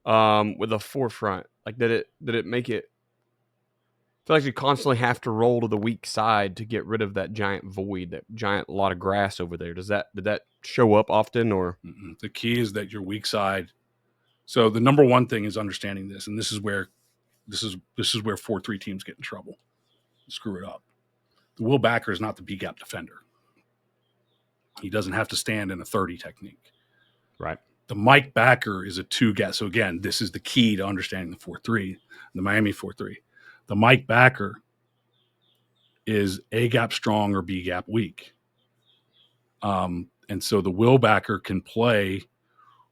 A: with a forefront? Like, did it make it? I feel like you constantly have to roll to the weak side to get rid of that giant void, that giant lot of grass over there. Did that show up often, or?
B: The key is that your weak side So the number one thing is understanding this, and this is where 4-3 teams get in trouble, screw it up. The will backer is not the B gap defender. He doesn't have to stand in a 30 technique.
A: Right.
B: The Mike backer is a 2 gap. So again, this is the key to understanding the 4-3, the Miami 4-3. The Mike backer is A gap strong or B gap weak. And so the will backer can play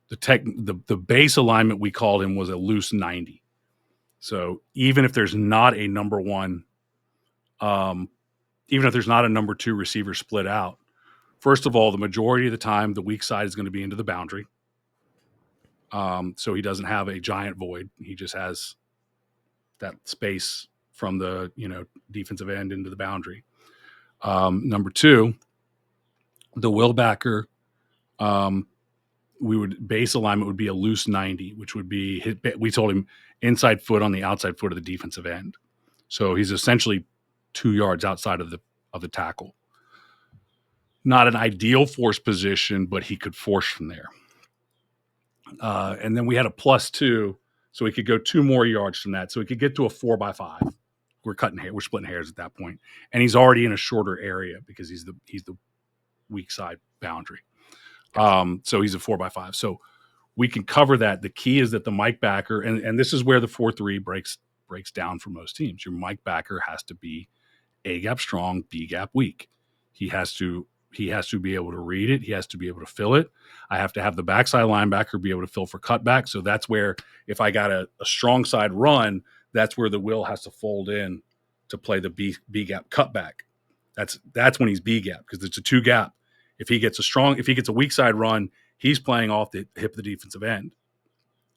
B: the base alignment we called him was a loose 90. So even if there's not a number one, even if there's not a number 2 receiver split out, first of all, the majority of the time, the weak side is going to be into the boundary. So he doesn't have a giant void. He just has that space from the defensive end into the boundary. Number 2, the will backer, base alignment would be a loose 90, which would be we told him inside foot on the outside foot of the defensive end. So he's essentially 2 yards outside of the tackle. Not an ideal force position, but he could force from there. And then we had a +2, so he could go 2 more yards from that. So he could get to a 4x5. We're splitting hairs at that point, and he's already in a shorter area because he's the weak side boundary. So he's a 4x5. So we can cover that. The key is that the Mike backer, and this is where the 4-3 breaks down for most teams. Your Mike backer has to be A gap strong, B gap weak. He has to be able to read it. He has to be able to fill it. I have to have the backside linebacker be able to fill for cutback. So that's where if I got a strong side run, that's where the will has to fold in to play the B gap cutback. That's when he's B gap because it's a 2 gap. If he gets a weak side run, he's playing off the hip of the defensive end.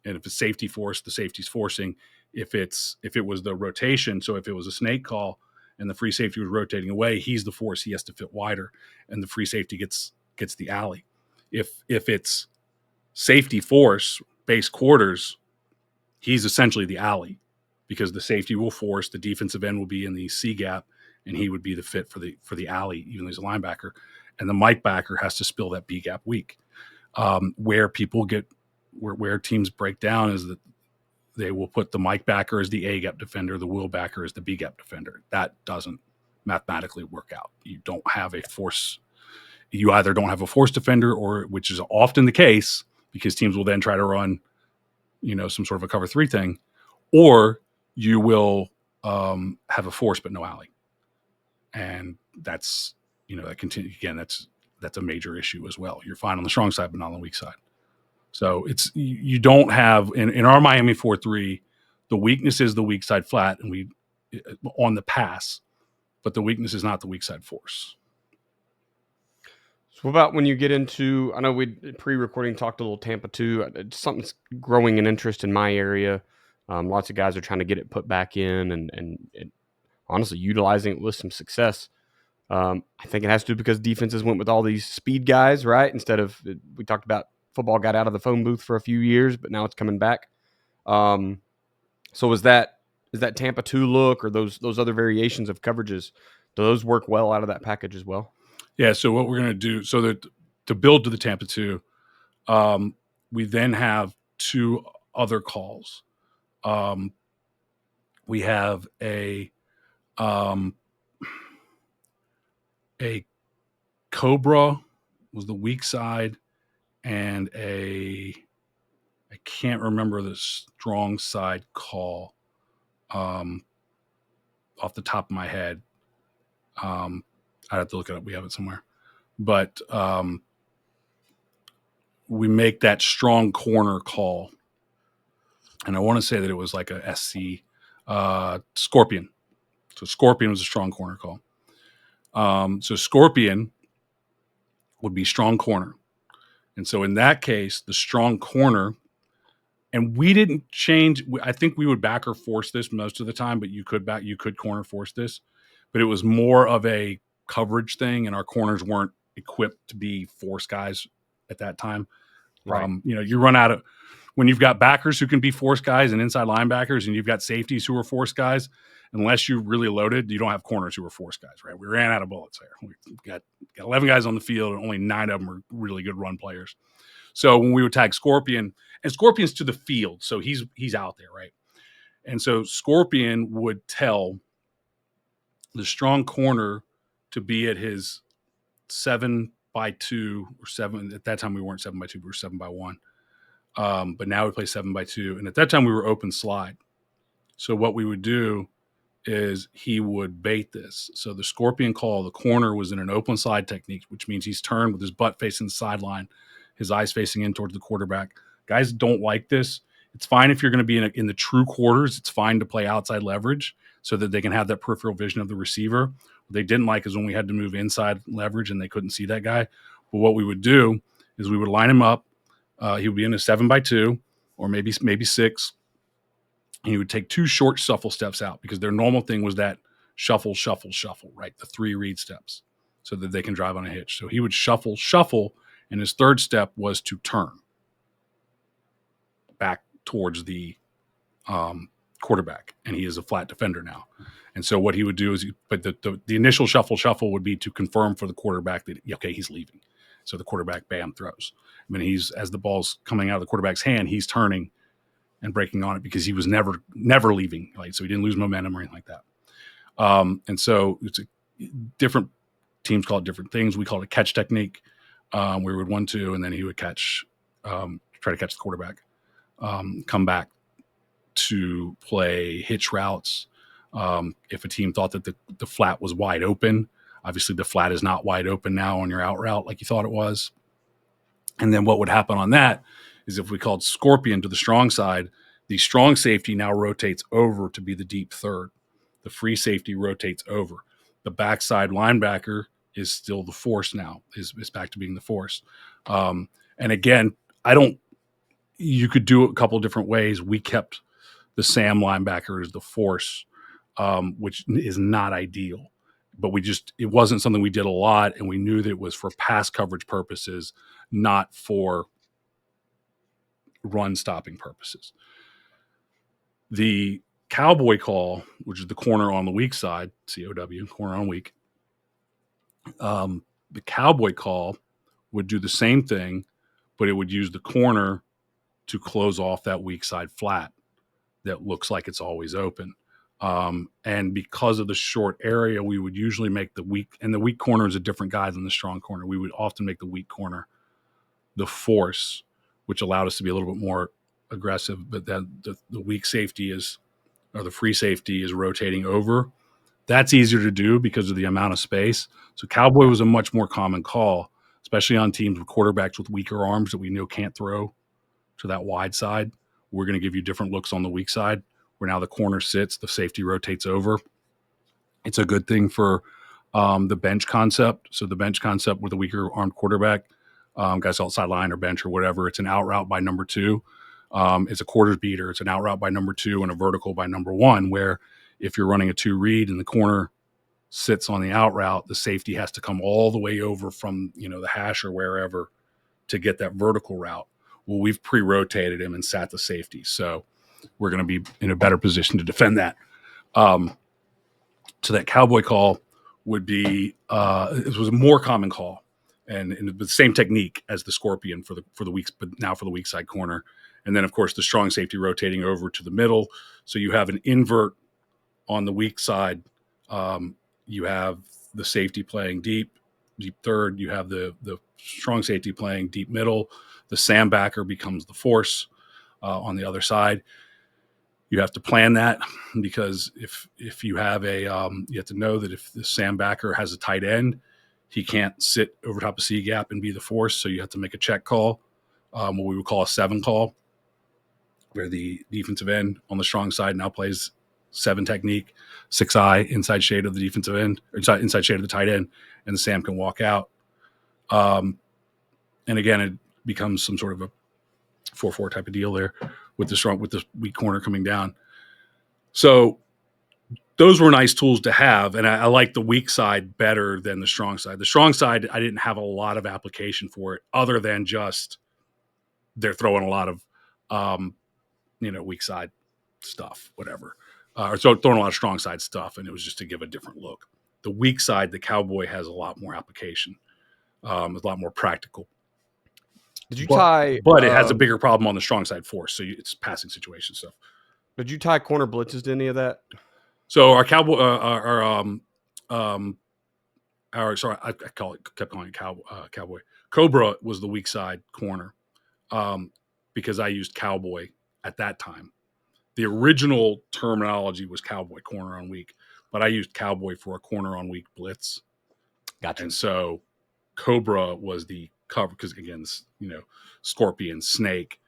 B: And if it's safety force, the safety's forcing. If it was the rotation, so if it was a snake call and the free safety was rotating away, he's the force. He has to fit wider, and the free safety gets the alley. If it's safety force, base quarters, he's essentially the alley because the safety will force, the defensive end will be in the C gap, and he would be the fit for the alley, even though he's a linebacker. And the Mike backer has to spill that B gap weak. Where teams break down is that they will put the Mike backer as the A gap defender, the will backer as the B gap defender. That doesn't mathematically work out. You don't have a force. You either don't have a force defender, or which is often the case because teams will then try to run, some sort of a cover 3 thing, or you will have a force but no alley, and that's that continue again. That's a major issue as well. You're fine on the strong side but not on the weak side. So you don't have in our Miami 4-3, the weakness is the weak side flat and we on the pass, but the weakness is not the weak side force.
A: So what about when you get into, I know we pre-recording talked a little Tampa too. Something's growing in interest in my area. Lots of guys are trying to get it put back in and honestly utilizing it with some success. I think it has to do because defenses went with all these speed guys, right? Instead of, we talked about football got out of the phone booth for a few years, but now it's coming back. So is that Tampa 2 look or those other variations of coverages, do those work well out of that package as well?
B: Yeah, so what we're going to do, so that to build to the Tampa 2, we then have 2 other calls. We have a Cobra was the weak side, and I can't remember the strong side call off the top of my head. I'd have to look it up. We have it somewhere. But we make that strong corner call. And I want to say that it was like a SC Scorpion. So Scorpion was a strong corner call. So Scorpion would be strong corner. And so in that case, the strong corner, and we didn't change. I think we would backer force this most of the time, but you could corner force this. But it was more of a coverage thing, and our corners weren't equipped to be force guys at that time.
A: Right.
B: You run out of, when you've got backers who can be force guys and inside linebackers, and you've got safeties who are force guys, unless you're really loaded, you don't have corners who are force guys, right? We ran out of bullets there. We've got 11 guys on the field, and only 9 of them are really good run players. So when we would tag Scorpion, and Scorpion's to the field, so he's out there, right? And so Scorpion would tell the strong corner to be at his 7x2 or 7. At that time, we weren't 7x2, we were 7x1. But now we play 7x2. And at that time, we were open slide. So what we would do is he would bait this. So the Scorpion call, the corner was in an open slide technique, which means he's turned with his butt facing the sideline, his eyes facing in towards the quarterback. Guys don't like this. It's fine if you're going to be in the true quarters. It's fine to play outside leverage so that they can have that peripheral vision of the receiver. What they didn't like is when we had to move inside leverage and they couldn't see that guy. But what we would do is we would line him up. He would be in a 7x2 or maybe 6. And he would take 2 short shuffle steps out because their normal thing was that shuffle, shuffle, shuffle, right? The 3 read steps so that they can drive on a hitch. So he would shuffle, shuffle, and his third step was to turn back towards the quarterback. And he is a flat defender now. And so what he would do is, but the initial shuffle would be to confirm for the quarterback that, okay, he's leaving. So the quarterback, bam, throws. I mean, as the ball's coming out of the quarterback's hand, he's turning and breaking on it because he was never leaving. Like, so he didn't lose momentum or anything like that. And so it's different teams call it different things. We call it a catch technique. We would 1-2, and then he would catch, try to catch the quarterback, come back to play hitch routes. If a team thought that the flat was wide open, obviously the flat is not wide open now on your out route like you thought it was. And then what would happen on that is if we called Scorpion to the strong side, the strong safety now rotates over to be the deep third. The free safety rotates over. The backside linebacker is still the force now, is back to being the force. And again, you could do it a couple of different ways. We kept the Sam linebacker as the force, which is not ideal. But it wasn't something we did a lot, and we knew that it was for pass coverage purposes, not for run stopping purposes. The Cowboy call, which is the corner on the weak side, COW, corner on weak. The Cowboy call would do the same thing, but it would use the corner to close off that weak side flat that looks like it's always open. And because of the short area, we would usually make the weak corner is a different guy than the strong corner. We would often make the weak corner the force, which allowed us to be a little bit more aggressive, but then the weak safety or the free safety is rotating over. That's easier to do because of the amount of space. So Cowboy was a much more common call, especially on teams with quarterbacks with weaker arms that we know can't throw to that wide side. We're going to give you different looks on the weak side where now the corner sits, the safety rotates over. It's a good thing for the bench concept. So the bench concept with a weaker armed quarterback, guys outside line or bench or whatever, it's an out route by number 2. It's a quarters beater. It's an out route by number 2 and a vertical by number 1, where if you're running a 2 read and the corner sits on the out route, the safety has to come all the way over from, the hash or wherever to get that vertical route. Well, we've pre-rotated him and sat the safety. So we're going to be in a better position to defend that. So that Cowboy call would be, it was a more common call and the same technique as the Scorpion for the weak, but now for the weak side corner. And then of course the strong safety rotating over to the middle. So you have an invert on the weak side. You have the safety playing deep third. You have the strong safety playing deep middle. The Sam backer becomes the force on the other side. You have to plan that because if you have you have to know that if the Sam backer has a tight end, he can't sit over top of C gap and be the force. So you have to make a check call, what we would call a 7 call, where the defensive end on the strong side now plays 7 technique, 6-eye inside shade of the defensive end, or inside shade of the tight end, and the Sam can walk out. And again, it becomes some sort of a 4-4 type of deal there with the weak corner coming down. So those were nice tools to have, and I like the weak side better than the strong side. The strong side, I didn't have a lot of application for it, other than just they're throwing a lot of weak side stuff, whatever. Or so throwing a lot of strong side stuff, and it was just to give a different look. The weak side, the Cowboy has a lot more application. It's a lot more practical.
A: Did you tie?
B: But it has a bigger problem on the strong side force, so it's passing situation stuff.
A: Did you tie corner blitzes to any of that?
B: So our Cowboy, sorry, I kept calling it Cowboy. Cobra was the weak side corner, because I used Cowboy at that time. The original terminology was Cowboy corner on weak, but I used Cowboy for a corner on weak blitz.
A: Gotcha.
B: And so Cobra was the cover because, again, scorpion, snake,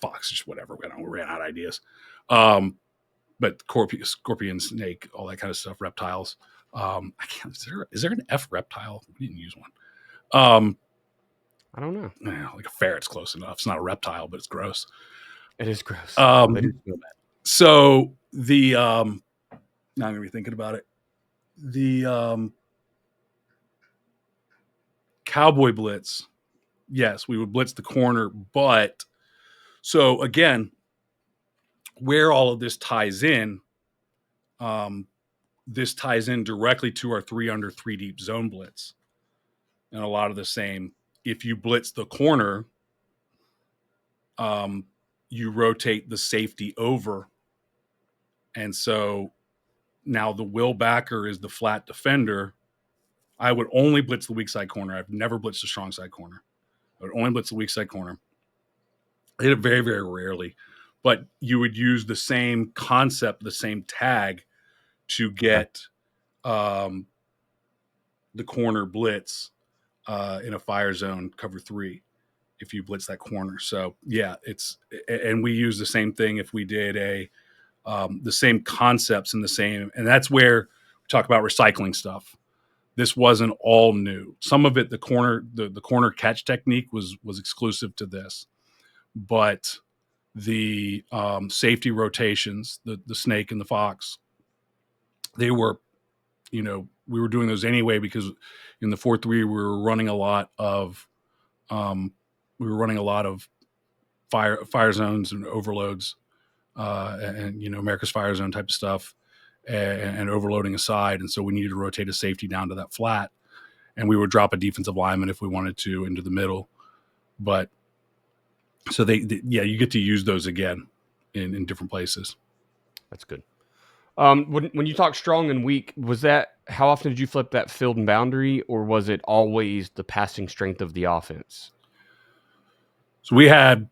B: fox, just whatever. We ran out of ideas. But scorpion, snake, all that kind of stuff, reptiles. I can't. Is there an F reptile? We didn't use one.
A: I don't know.
B: Like a ferret's close enough. It's not a reptile, but it's gross.
A: It is gross.
B: So the now I'm gonna be thinking about it. The Cowboy blitz, yes, we would blitz the corner, but so again, where all of this ties in, this ties in directly to our 3 under 3 deep zone blitz, and a lot of the same. If you blitz the corner, you rotate the safety over. And so now the will backer is the flat defender. I would only blitz the weak side corner. I've never blitzed the strong side corner. I would only blitz the weak side corner. I did it very, very rarely. But you would use the same concept, the same tag to get the corner blitz in a fire zone cover 3. If you blitz that corner. So yeah, and we use the same thing if we did the same concepts and that's where we talk about recycling stuff. This wasn't all new. Some of it, the corner catch technique was exclusive to this, but the safety rotations, the snake and the fox, they were, we were doing those anyway because in the 4-3 we were running a lot of fire zones and overloads, and America's Fire Zone type of stuff, and overloading aside, and so we needed to rotate a safety down to that flat, and we would drop a defensive lineman if we wanted to into the middle, but so you get to use those again in different places.
A: That's good. When you talk strong and weak, was that how often did you flip that field and boundary, or was it always the passing strength of the offense?
B: So we had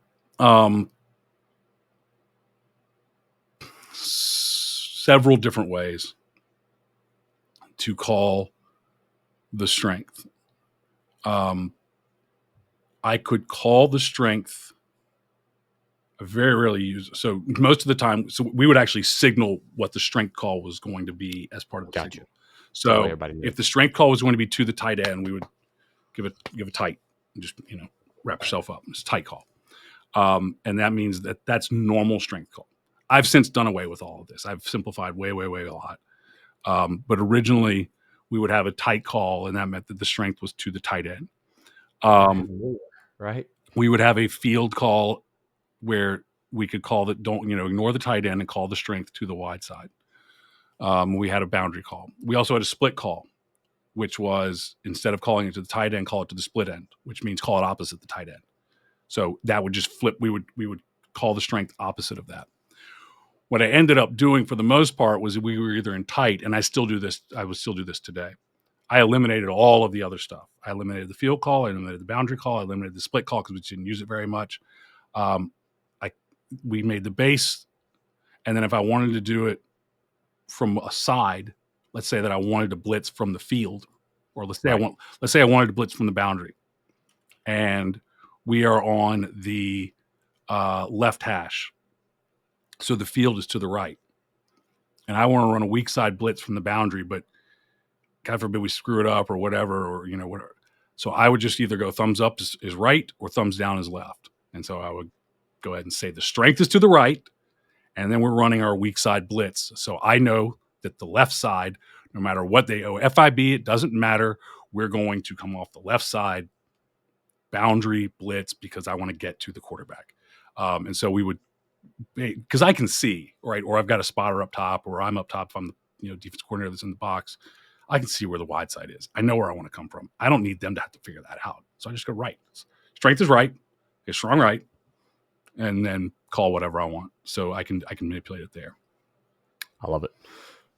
B: several different ways to call the strength. I could call the strength. I very rarely use it. So most of the time, so we would actually signal what the strength call was going to be as part of the signal. So if the strength call was going to be to the tight end, we would give a tight and just wrap yourself up. It's a tight call. And that means that's normal strength call. I've since done away with all of this. I've simplified way, way, way a lot. But originally we would have a tight call, and that meant that the strength was to the tight end.
A: Right.
B: We would have a field call where we could call that, ignore the tight end and call the strength to the wide side. We had a boundary call. We also had a split call, which was instead of calling it to the tight end, call it to the split end, which means call it opposite the tight end. So that would just flip. We would call the strength opposite of that. What I ended up doing for the most part was we were either in tight, and I still do this. I would still do this today. I eliminated all of the other stuff. I eliminated the field call. I eliminated the boundary call. I eliminated the split call because we didn't use it very much. We made the base, and then if I wanted to do it from a side, let's say that I wanted to blitz from the field, or let's say I wanted to blitz from the boundary, and we are on the left hash. So the field is to the right. And I want to run a weak side blitz from the boundary, but God forbid we screw it up or whatever, or whatever. So I would just either go thumbs up is right or thumbs down is left. And so I would go ahead and say the strength is to the right, and then we're running our weak side blitz. So I know that the left side, no matter what they owe FIB, it doesn't matter. We're going to come off the left side boundary blitz because I want to get to the quarterback. And so we would, because I can see, right, or I've got a spotter up top, or I'm up top if I'm the defense coordinator that's in the box. I can see where the wide side is. I know where I want to come from. I don't need them to have to figure that out. So I just go right. Strength is right, get strong right, and then call whatever I want. So I can manipulate it there.
A: I love it.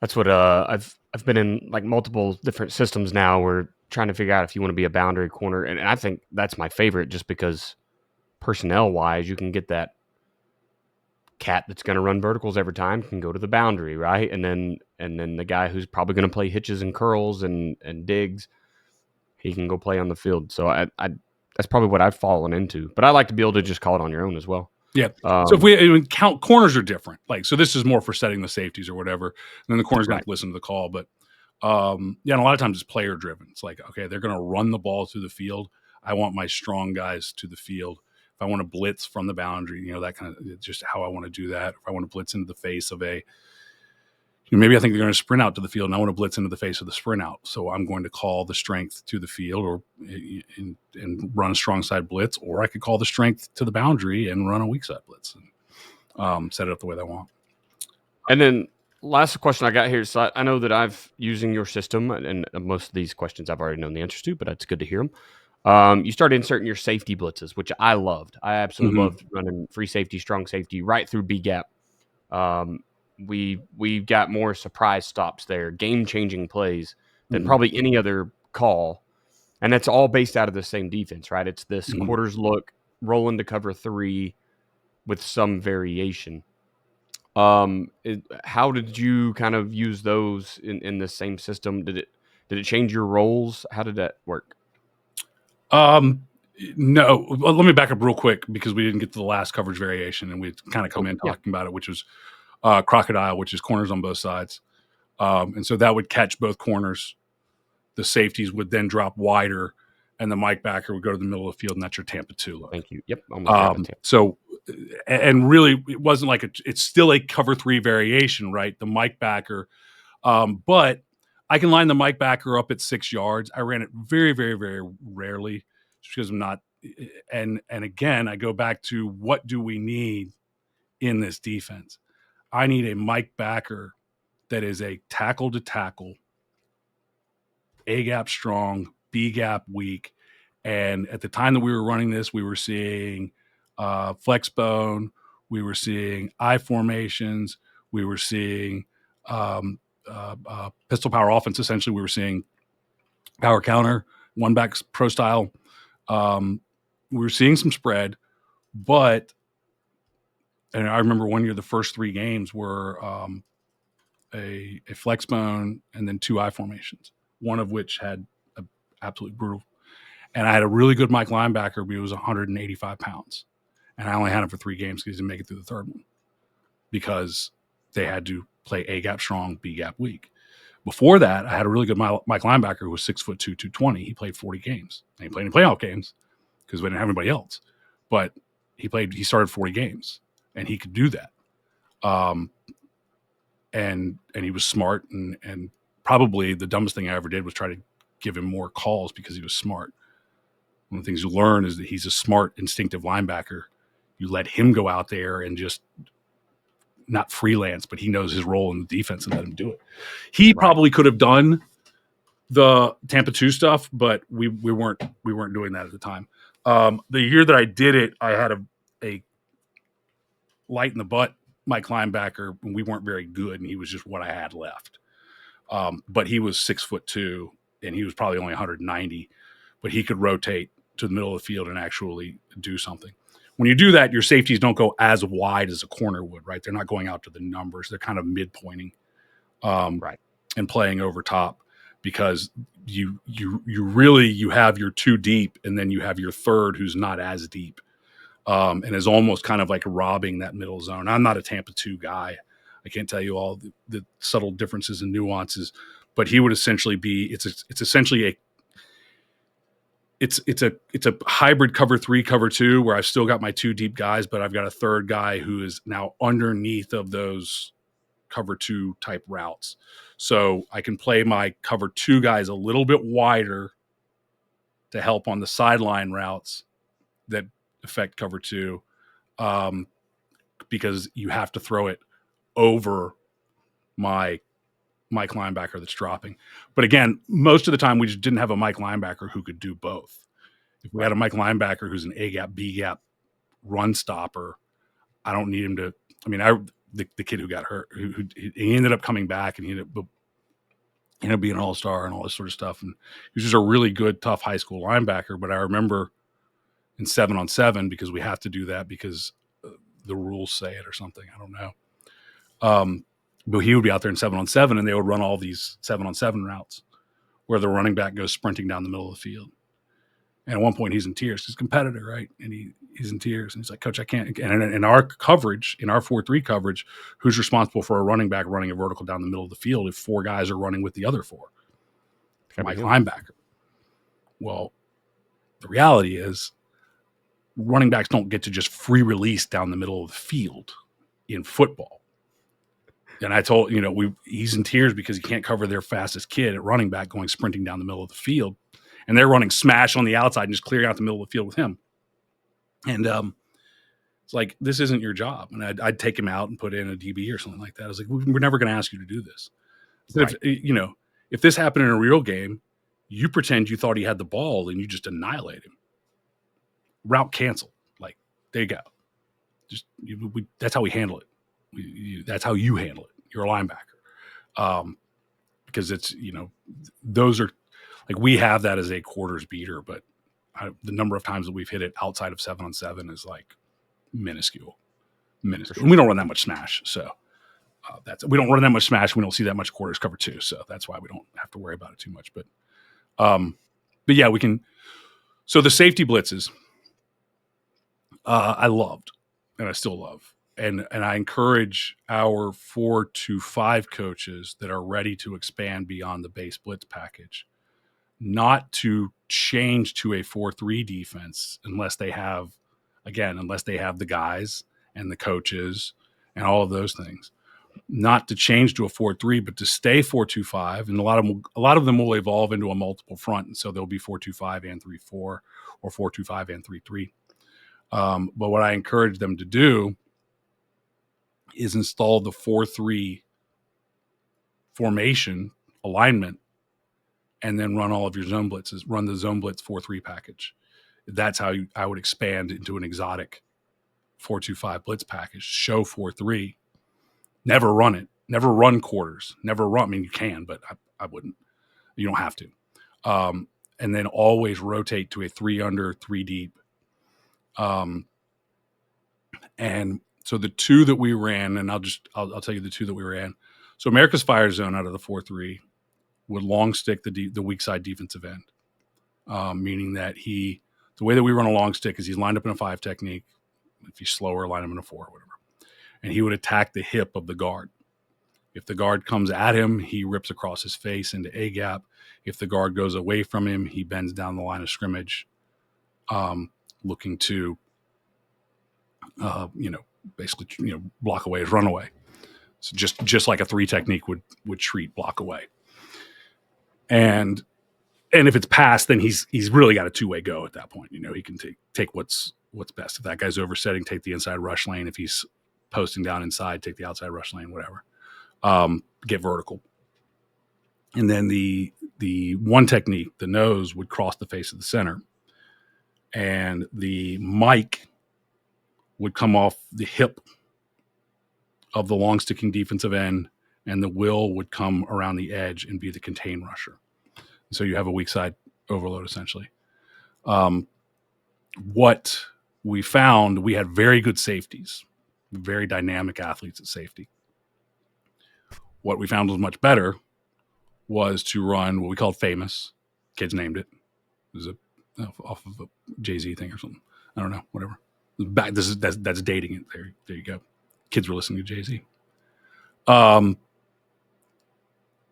A: That's what I've been in like multiple different systems now. We're trying to figure out if you want to be a boundary corner, and I think that's my favorite, just because personnel wise, you can get that cat that's going to run verticals every time can go to the boundary, right? And then the guy who's probably going to play hitches and curls and digs, he can go play on the field. So I that's probably what I've fallen into. But I like to be able to just call it on your own as well.
B: Yeah. So if we count, corners are different. Like, so this is more for setting the safeties or whatever. And then the corner's going to listen to the call. But yeah, and a lot of times it's player driven. It's like, okay, they're going to run the ball through the field. I want my strong guys to the field. If I want to blitz from the boundary, you know, that kind of just how I want to do that. If I want to blitz into the face of a, maybe I think they're going to sprint out to the field and I want to blitz into the face of the sprint out. So I'm going to call the strength to the field or and run a strong side blitz, or I could call the strength to the boundary and run a weak side blitz and set it up the way they want.
A: And then last question I got here. So I know that I've using your system, and most of these questions I've already known the answers to, but it's good to hear them. You started inserting your safety blitzes, which I loved. I absolutely loved running free safety, strong safety right through B gap. We got more surprise stops there, game-changing plays than probably any other call. And that's all based out of the same defense, right? It's this quarters look, roll into cover 3 with some variation. How did you kind of use those in the same system? Did it change your roles? How did that work?
B: No. Well, let me back up real quick because we didn't get to the last coverage variation, and we kind of come in talking about it, which was crocodile, which is corners on both sides. And so that would catch both corners. The safeties would then drop wider, and the Mike backer would go to the middle of the field, and that's your Tampa 2 look.
A: Thank you. Yep.
B: So, and really, it wasn't like it's still a cover 3 variation, right? The Mike backer. But I can line the Mike backer up at 6 yards. I ran it very, very, very rarely just because I'm not. And again, I go back to what do we need in this defense? I need a Mike backer that is a tackle to tackle, A gap strong, B gap weak. And at the time that we were running this, we were seeing flex bone, we were seeing I formations, we were seeing pistol power offense. Essentially, we were seeing power counter, one back pro style. We were seeing some spread, but and I remember one year the first 3 games were a flex bone and then 2 I formations, one of which had an absolute brutal. And I had a really good Mike linebacker, but he was 185 pounds. And I only had him for 3 games because he didn't make it through the third one because they had to play A gap strong, B gap weak. Before that, I had a really good Mike linebacker who was 6'2", 220. He played 40 games. And he played in playoff games because we didn't have anybody else. But he started 40 games, and he could do that. And he was smart, and probably the dumbest thing I ever did was try to give him more calls because he was smart. One of the things you learn is that he's a smart, instinctive linebacker. You let him go out there and just not freelance, but he knows his role in the defense and let him do it. He probably could have done the Tampa 2 stuff, but we weren't doing that at the time. The year that I did it, I had a light in the butt Mike linebacker, and we weren't very good, and he was just what I had left. But he was 6'2", and he was probably only 190, but he could rotate to the middle of the field and actually do something. When you do that, your safeties don't go as wide as a corner would, right? They're not going out to the numbers. They're kind of midpointing, and playing over top because you have your 2 deep, and then you have your third who's not as deep, and is almost kind of like robbing that middle zone. I'm not a Tampa 2 guy. I can't tell you all the subtle differences and nuances, but he would essentially be. It's essentially it's a hybrid cover 3, cover 2, where I've still got my 2 deep guys, but I've got a third guy who is now underneath of those cover 2 type routes. So I can play my cover 2 guys a little bit wider to help on the sideline routes that affect cover 2, because you have to throw it over my Mike linebacker that's dropping. But again, most of the time we just didn't have a Mike linebacker who could do both. If we had a Mike linebacker who's an A gap, B gap run stopper, I don't need him to. I mean, the kid who got hurt, who he ended up coming back and he ended up being an all-star and all this sort of stuff. And he was just a really good, tough high school linebacker. But I remember in 7-on-7, because we have to do that because the rules say it or something. I don't know. But he would be out there in 7-on-7 and they would run all these 7-on-7 routes where the running back goes sprinting down the middle of the field. And at one point he's in tears. He's a competitor, right? And he's in tears. And he's like, Coach, I can't. And in our coverage, in our 4-3 coverage, who's responsible for a running back running a vertical down the middle of the field if 4 guys are running with the other 4? Mike linebacker. Well, the reality is running backs don't get to just free release down the middle of the field in football. And I told, he's in tears because he can't cover their fastest kid at running back going sprinting down the middle of the field. And they're running smash on the outside and just clearing out the middle of the field with him. And it's like, this isn't your job. And I'd take him out and put in a DB or something like that. I was like, we're never going to ask you to do this. Right. If this happened in a real game, you pretend you thought he had the ball and you just annihilate him. Route canceled. Like, there you go. Just that's how we handle it. That's how you handle it. You're a linebacker. Because it's, those are, like, we have that as a quarters beater, but the number of times that we've hit it outside of 7-on-7 is like minuscule. Sure. And we don't run that much smash. So we don't run that much smash. We don't see that much quarters cover too. So that's why we don't have to worry about it too much. But yeah, we can. So the safety blitzes, I loved and I still love. And I encourage our 4-5 coaches that are ready to expand beyond the base blitz package not to change to a 4-3 defense unless they have the guys and the coaches and all of those things. Not to change to a 4-3, but to stay 4-2-5. And a lot of them will evolve into a multiple front. And so they'll be 4-2-5 and 3-4 or 4-2-5 and 3-3. But what I encourage them to do is install the 4-3 formation alignment and then run all of your zone blitzes, run the zone blitz 4-3 package. That's how I would expand into an exotic 4-2-5 blitz package. Show 4-3. Never run it. Never run quarters. Never run. I mean, you can, but I wouldn't. You don't have to. And then always rotate to a 3 under, 3 deep. And so the 2 that we ran, and I'll tell you the 2 that we ran. So America's Fire Zone out of the 4-3 would long stick the weak side defensive end, meaning that the way that we run a long stick is he's lined up in a 5 technique. If he's slower, line him in a 4 or whatever. And he would attack the hip of the guard. If the guard comes at him, he rips across his face into A gap. If the guard goes away from him, he bends down the line of scrimmage, looking to, basically, block away his runaway. So just like a 3 technique would treat block away. And if it's passed, then he's really got a 2-way go at that point. He can take what's best. If that guy's oversetting, take the inside rush lane. If he's posting down inside, take the outside rush lane, whatever. Get vertical. And then the 1 technique, the nose, would cross the face of the center. And the mic would come off the hip of the long sticking defensive end, and the will would come around the edge and be the contain rusher. So you have a weak side overload, essentially. What we found, we had very good safeties, very dynamic athletes at safety. What we found was much better was to run what we called famous. Kids named it. It was off of a Jay-Z thing or something. I don't know, whatever. That's dating it. There you go. Kids were listening to Jay-Z.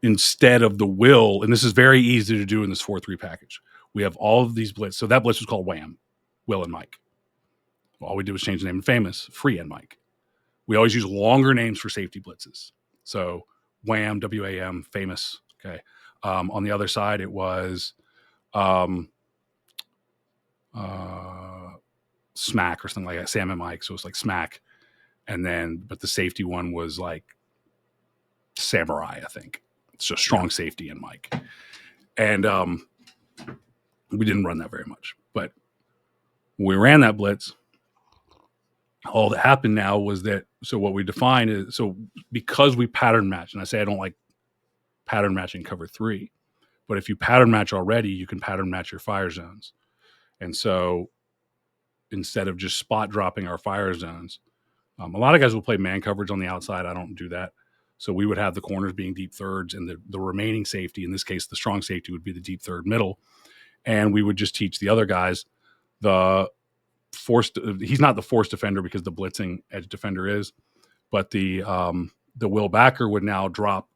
B: Instead of the will, and this is very easy to do in this 4-3 package. We have all of these blitz. So that blitz was called Wham, Will and Mike. All we did was change the name to Famous, Free and Mike. We always use longer names for safety blitzes. So Wham, W-A-M, Famous. Okay. On the other side, it was Smack or something like that. Sam and Mike. So it's like Smack. But the safety one was like Samurai, I think. It's a strong safety in Mike. And we didn't run that very much. But When we ran that blitz, all that happened now was that, so what we define is, so because we pattern match, and I say I don't like pattern matching cover 3, but if you pattern match already, you can pattern match your fire zones. And so instead of just spot dropping our fire zones, a lot of guys will play man coverage on the outside. I don't do that. So we would have the corners being deep thirds, and the remaining safety, in this case, the strong safety, would be the deep third middle. And we would just teach the other guys the forced. He's not the force defender because the blitzing edge defender is, but the will backer would now drop.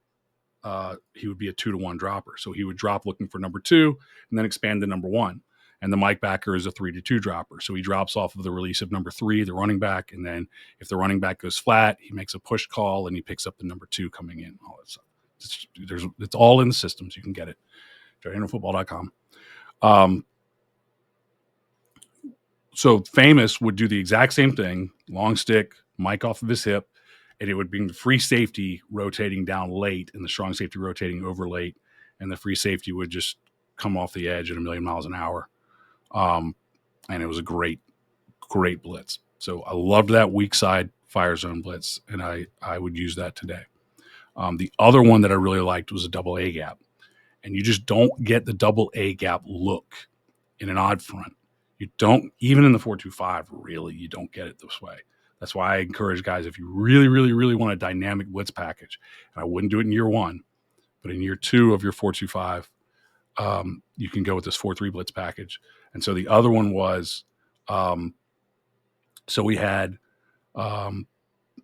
B: He would be a 2-to-1 dropper. So he would drop looking for number 2 and then expand to number 1. And the Mike backer is a 3-to-2 dropper. So he drops off of the release of number 3, the running back. And then if the running back goes flat, he makes a push call and he picks up the number 2 coming in. All that stuff. It's all in the systems. You can get it. giantfootball.com. So Famous would do the exact same thing. Long stick, Mike off of his hip. And it would be the free safety rotating down late and the strong safety rotating over late. And the free safety would just come off the edge at 1,000,000 miles an hour. And it was a great blitz. So I loved that weak side fire zone blitz, and I would use that today. The other one that I really liked was a double A gap. And you just don't get the double A gap look in an odd front. You don't, even in the 4-2-5, really, you don't get it this way. That's why I encourage guys, if you really, really, really want a dynamic blitz package, and I wouldn't do it in year 1, but in year 2 of your 4-2-5, you can go with this 4-3 blitz package. And so the other one was, so we had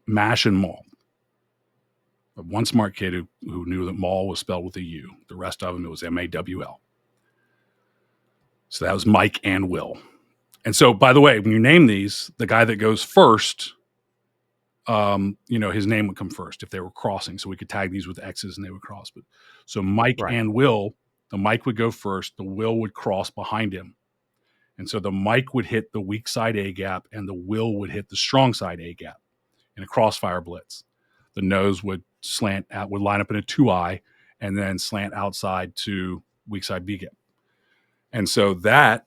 B: Mash and Maul. One smart kid who knew that Maul was spelled with a U. The rest of them, it was MAWL. So that was Mike and Will. And so, by the way, when you name these, the guy that goes first, his name would come first if they were crossing. So we could tag these with X's and they would cross. But so Mike and Will, the Mike would go first, the Will would cross behind him. And so the Mike would hit the weak side A gap and the Will would hit the strong side A gap in a crossfire blitz. The nose would slant out, would line up in a 2-eye and then slant outside to weak side B gap. And so that,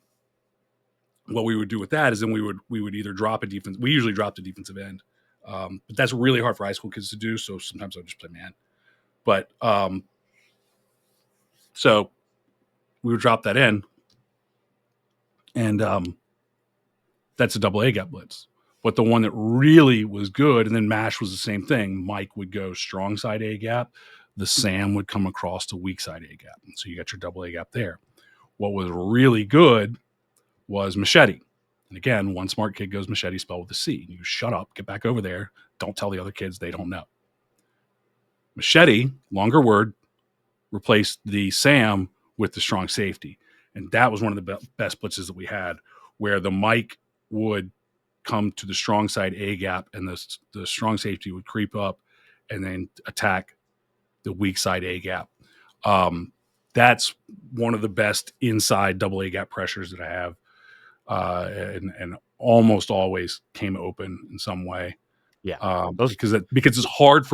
B: what we would do with that is then we would either drop a defense. We usually drop the defensive end, but that's really hard for high school kids to do. So sometimes I'll just play man. But so we would drop that in, and that's a double A gap blitz. But the one that really was good, and then Mash was the same thing. Mike would go strong side A gap. The Sam would come across to weak side A gap. And so you got your double A gap there. What was really good was Machete. And again, one smart kid goes Machete spelled with a C. You shut up, get back over there. Don't tell the other kids they don't know. Machete, longer word, replaced the Sam with the strong safety. And that was one of the best blitzes that we had, where the Mike would come to the strong side A gap and the strong safety would creep up and then attack the weak side A gap. That's one of the best inside double A gap pressures that I have. And almost always came open in some way.
A: Yeah.
B: Because it's hard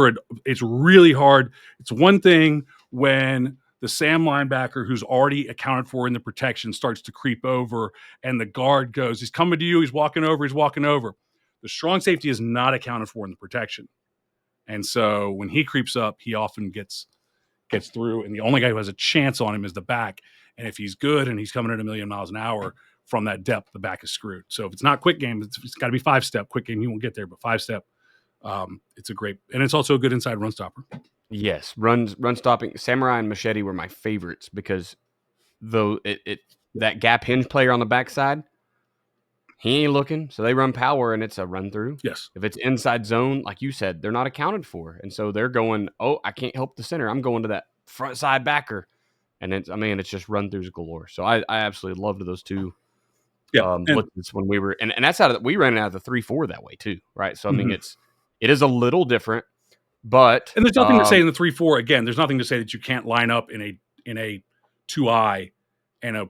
B: it's really hard. It's one thing when the Sam linebacker, who's already accounted for in the protection, starts to creep over and the guard goes, he's coming to you. He's walking over. The strong safety is not accounted for in the protection. And so when he creeps up, he often gets through. And the only guy who has a chance on him is the back. And if he's good and he's coming at 1,000,000 miles an hour from that depth, the back is screwed. So if it's not quick game, it's got to be 5-step. Quick game, he won't get there, but 5-step. It's a great, and it's also a good inside run stopper.
A: Yes, run stopping. Samurai and Machete were my favorites because though that gap hinge player on the backside, he ain't looking, so they run power and it's a run through.
B: Yes.
A: If it's inside zone, like you said, they're not accounted for, and so they're going, oh, I can't help the center. I'm going to that front side backer, and it's just run throughs galore. So I absolutely loved those two.
B: Yeah,
A: blitzes when we were, and that's we ran it out of the 3-4 that way too, right? So I mean, it is a little different. But
B: and there's nothing to say in the 3-4. Again, there's nothing to say that you can't line up in a 2-eye and a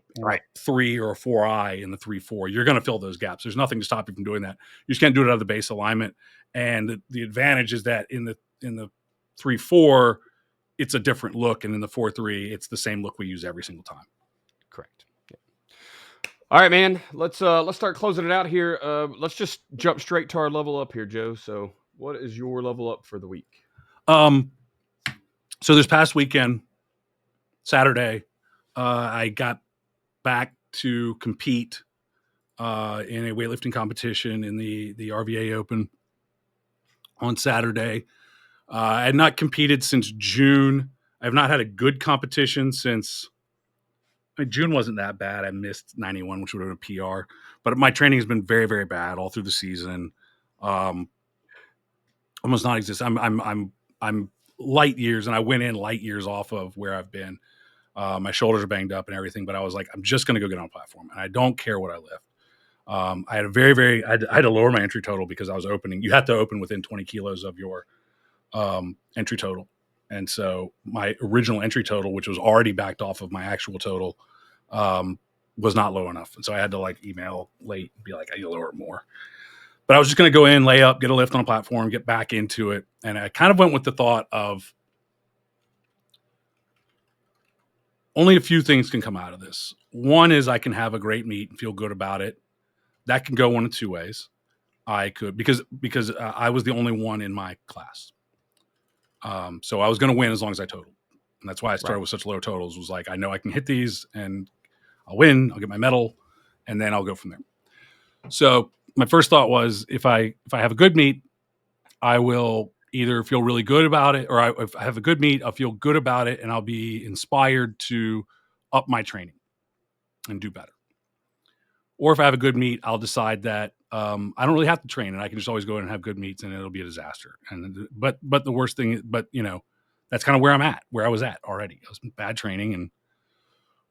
B: 3 or a 4-eye in the 3-4. You're going to fill those gaps. There's nothing to stop you from doing that. You just can't do it out of the base alignment. And the advantage is that in the 3-4, it's a different look, and in the 4-3, it's the same look we use every single time.
A: Correct. Yeah. All right, man. Let's start closing it out here. Let's just jump straight to our level up here, Joe. So, what is your level up for the week?
B: So this past weekend, Saturday, I got back to compete in a weightlifting competition in the RVA Open on Saturday. I had not competed since June. I have not had a good competition since. June wasn't that bad. I missed 91, which would have been a PR. But my training has been very, very bad all through the season. Almost non-existent. I'm light years, and I went in light years off of where I've been. My shoulders are banged up and everything, but I was like, I'm just going to go get on a platform, and I don't care what I lift. I had a I had to lower my entry total because I was opening. You have to open within 20 kilos of your entry total. And so my original entry total, which was already backed off of my actual total, was not low enough. And so I had to like email late and be like, I need to lower it more. But I was just going to go in, lay up, get a lift on a platform, get back into it. And I kind of went with the thought of only a few things can come out of this. One is I can have a great meet and feel good about it. That can go one of two ways. I could, because I was the only one in my class. So I was going to win as long as I totaled. And that's why I started with such low totals. Was like, I know I can hit these and I'll win. I'll get my medal, and then I'll go from there. So my first thought was, if I have a good meet, I will either feel really good about it, or if I have a good meet, I'll feel good about it, and I'll be inspired to up my training and do better. Or if I have a good meet, I'll decide that I don't really have to train, and I can just always go in and have good meets, and it'll be a disaster. And but the worst thing, that's kind of where I'm at, where I was at already. I was bad training,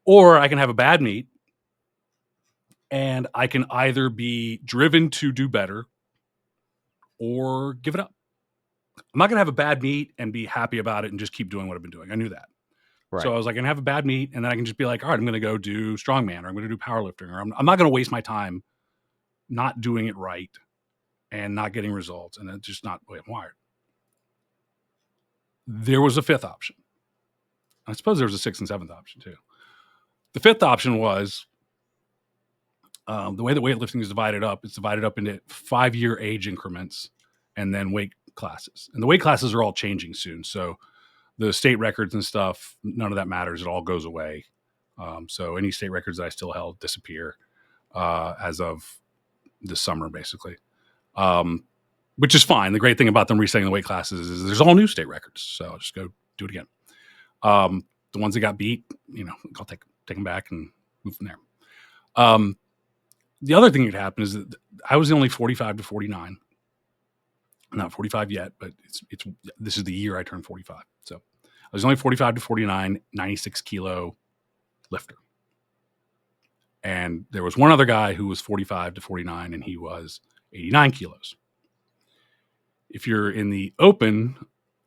B: or I can have a bad meet, and I can either be driven to do better or give it up. I'm not going to have a bad meet and be happy about it and just keep doing what I've been doing. I knew that. Right. So I was like, I'm going to have a bad meet, and then I can just be like, all right, I'm going to go do strongman, or I'm going to do powerlifting, or I'm not going to waste my time not doing it right and not getting results. And it's just not the way I'm wired. There was a fifth option. I suppose there was a sixth and seventh option too. The fifth option was the way that weightlifting is divided up. It's divided up into 5-year age increments and then weight classes. And the weight classes are all changing soon. So the state records and stuff, none of that matters. It all goes away. So any state records that I still held disappear as of this summer, basically, which is fine. The great thing about them resetting the weight classes is there's all new state records. So I'll just go do it again. The ones that got beat, I'll take them back and move from there. The other thing that happened is that I was only 45 to 49. I'm not 45 yet, but this is the year I turned 45. So I was only 45 to 49, 96 kilo lifter. And there was one other guy who was 45 to 49, and he was 89 kilos. If you're in the open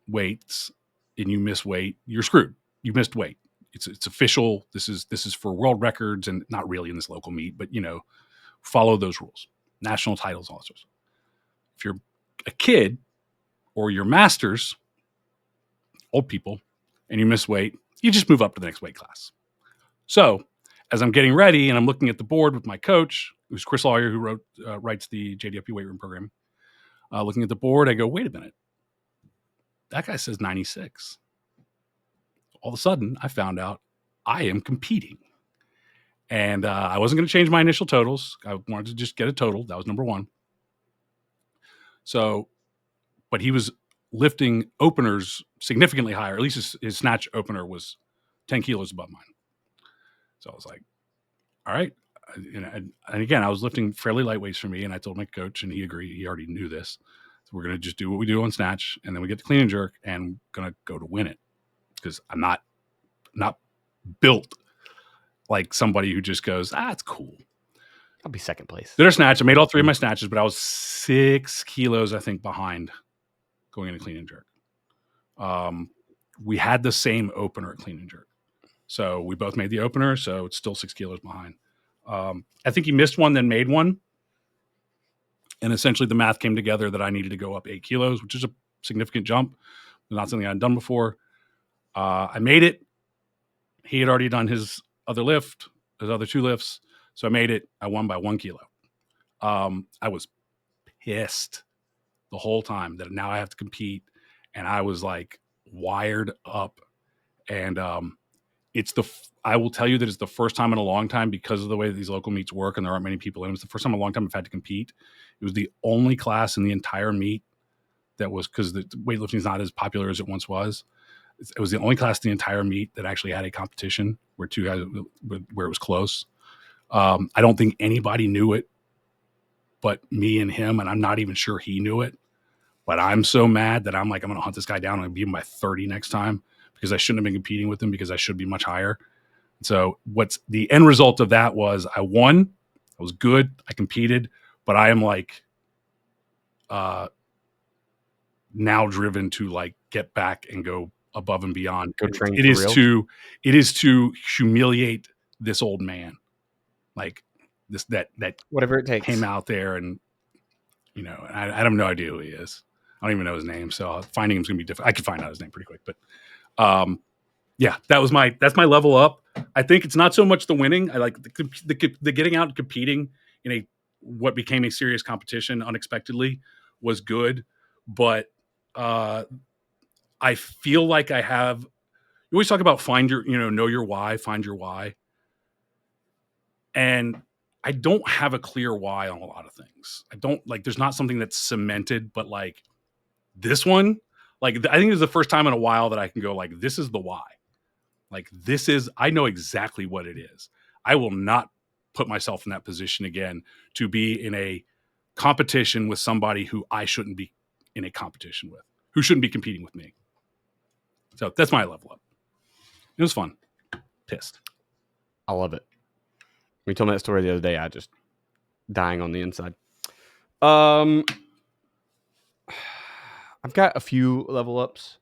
B: weights and you miss weight, you're screwed. You missed weight. It's official. This is for world records, and not really in this local meet, but follow those rules. National titles, all sorts. If you're a kid or you're masters, old people, and you miss weight, you just move up to the next weight class. So as I'm getting ready and I'm looking at the board with my coach, who's Chris Lawyer, who writes the JDFP weight room program, looking at the board, I go, wait a minute. That guy says 96. All of a sudden, I found out I am competing. And I wasn't going to change my initial totals. I wanted to just get a total. That was number one. So, but he was lifting openers significantly higher. At least his snatch opener was 10 kilos above mine. So I was like, all right. And again, I was lifting fairly light weights for me. And I told my coach, and he agreed. He already knew this. So we're going to just do what we do on snatch. And then we get the clean and jerk, and going to go to win it. Because I'm not built like somebody who just goes, it's cool.
A: I'll be second place.
B: Did our snatch. I made all 3 of my snatches, but I was 6 kilos, I think, behind going into clean and jerk. We had the same opener at clean and jerk. So we both made the opener, so it's still 6 kilos behind. I think he missed one, then made one. And essentially the math came together that I needed to go up 8 kilos, which is a significant jump. Not something I had done before. I made it. He had already done his other 2 lifts. So I made it. I won by 1 kilo. I was pissed the whole time that now I have to compete, and I was like wired up. And I will tell you that it's the first time in a long time, because of the way that these local meets work and there aren't many people in. It's the first time in a long time I've had to compete. It was the only class in the entire meet that was, because the weightlifting is not as popular as it once was. It was the only class in the entire meet that actually had a competition where two guys, where it was close. I don't think anybody knew it but me and him, and I'm not even sure he knew it. But I'm so mad that I'm like, I'm going to hunt this guy down. I'm going to beat him by 30 next time, because I shouldn't have been competing with him, because I should be much higher. So what's the end result of that was I won. I was good. I competed, but I am like now driven to like get back and go above and beyond.
A: Go train
B: it is to humiliate this old man. Like this, that
A: whatever it takes,
B: came out there, and I have no idea who he is. I don't even know his name. So finding him is going to be difficult. I could find out his name pretty quick, but yeah, that's my level up. I think it's not so much the winning. I like the getting out and competing in what became a serious competition unexpectedly was good, but I feel like I have. You always talk about know your why, find your why, and I don't have a clear why on a lot of things. I don't like. There's not something that's cemented, but like this one, like I think it's the first time in a while that I can go like, this is the why. Like I know exactly what it is. I will not put myself in that position again to be in a competition with somebody who I shouldn't be in a competition with, who shouldn't be competing with me. So that's my level up. It was fun. Pissed.
A: I love it. When you told me that story the other day, I just dying on the inside. I've got a few level ups.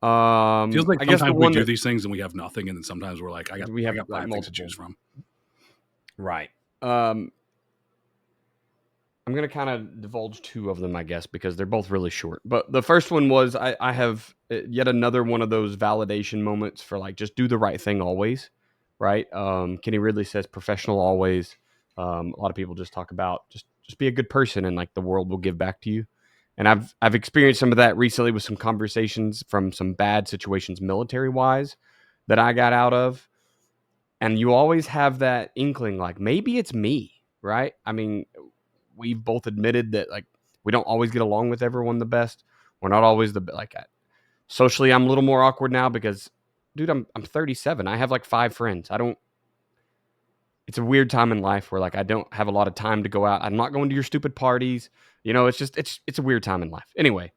B: Feels like sometimes we do these things and we have nothing, and then sometimes we're like, I got five things to choose from.
A: Right. I'm going to kind of divulge two of them, I guess, because they're both really short. But the first one was I have yet another one of those validation moments for like, just do the right thing always. Right. Kenny Ridley says professional always. A lot of people just talk about just be a good person, and like the world will give back to you. And I've experienced some of that recently with some conversations from some bad situations military wise that I got out of. And you always have that inkling, like maybe it's me, right? I mean, we've both admitted that like we don't always get along with everyone the best. We're not always socially. I'm a little more awkward now because, dude, I'm 37. I have like 5 friends. It's a weird time in life where like I don't have a lot of time to go out. I'm not going to your stupid parties. It's a weird time in life. Anyway,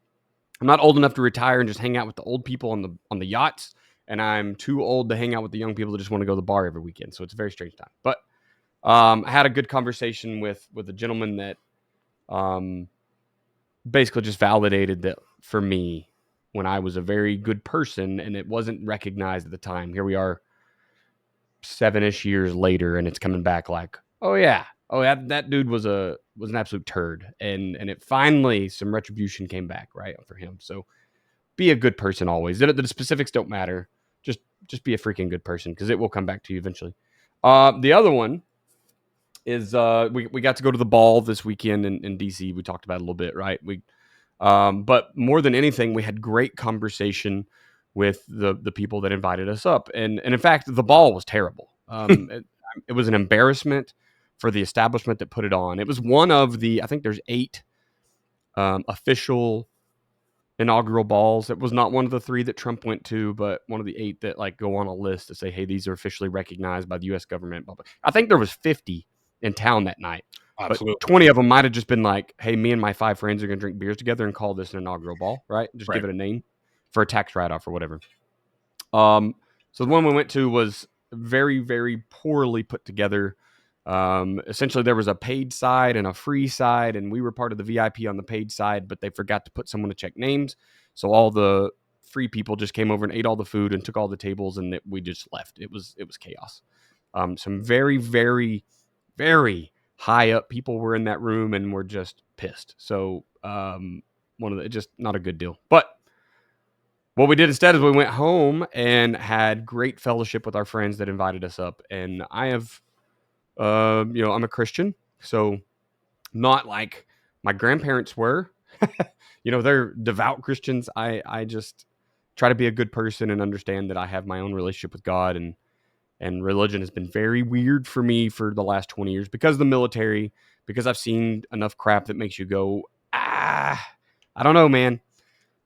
A: I'm not old enough to retire and just hang out with the old people on the yachts, and I'm too old to hang out with the young people that just want to go to the bar every weekend. So it's a very strange time. But I had a good conversation with a gentleman that basically just validated that for me, when I was a very good person and it wasn't recognized at the time. Here we are 7-ish years later, and it's coming back like, oh yeah, that dude was an absolute turd, and it finally some retribution came back right for him. So be a good person always. The specifics don't matter. Just be a freaking good person, because it will come back to you eventually. The other one is we got to go to the ball this weekend in DC. We talked about it a little bit, right? But more than anything, we had great conversation with the people that invited us up. And in fact, the ball was terrible. It was an embarrassment for the establishment that put it on. It was one of I think there's 8 official inaugural balls. It was not one of the 3 that Trump went to, but one of the 8 that like go on a list to say, hey, these are officially recognized by the U.S. government. I think there was 50 in town that night. Absolutely. But 20 of them might have just been like, hey, me and my 5 friends are going to drink beers together and call this an inaugural ball, right? Just give it a name for a tax write-off or whatever. So the one we went to was very, very poorly put together. Essentially, there was a paid side and a free side, and we were part of the VIP on the paid side, but they forgot to put someone to check names. So all the free people just came over and ate all the food and took all the tables, and we just left. It was chaos. Some very, very, very high up people were in that room and were just pissed. So just not a good deal. But what we did instead is we went home and had great fellowship with our friends that invited us up. And I have I'm a Christian, so not like my grandparents were. They're devout Christians. I just try to be a good person and understand that I have my own relationship with God, and religion has been very weird for me for the last 20 years because of the military, because I've seen enough crap that makes you go, I don't know, man.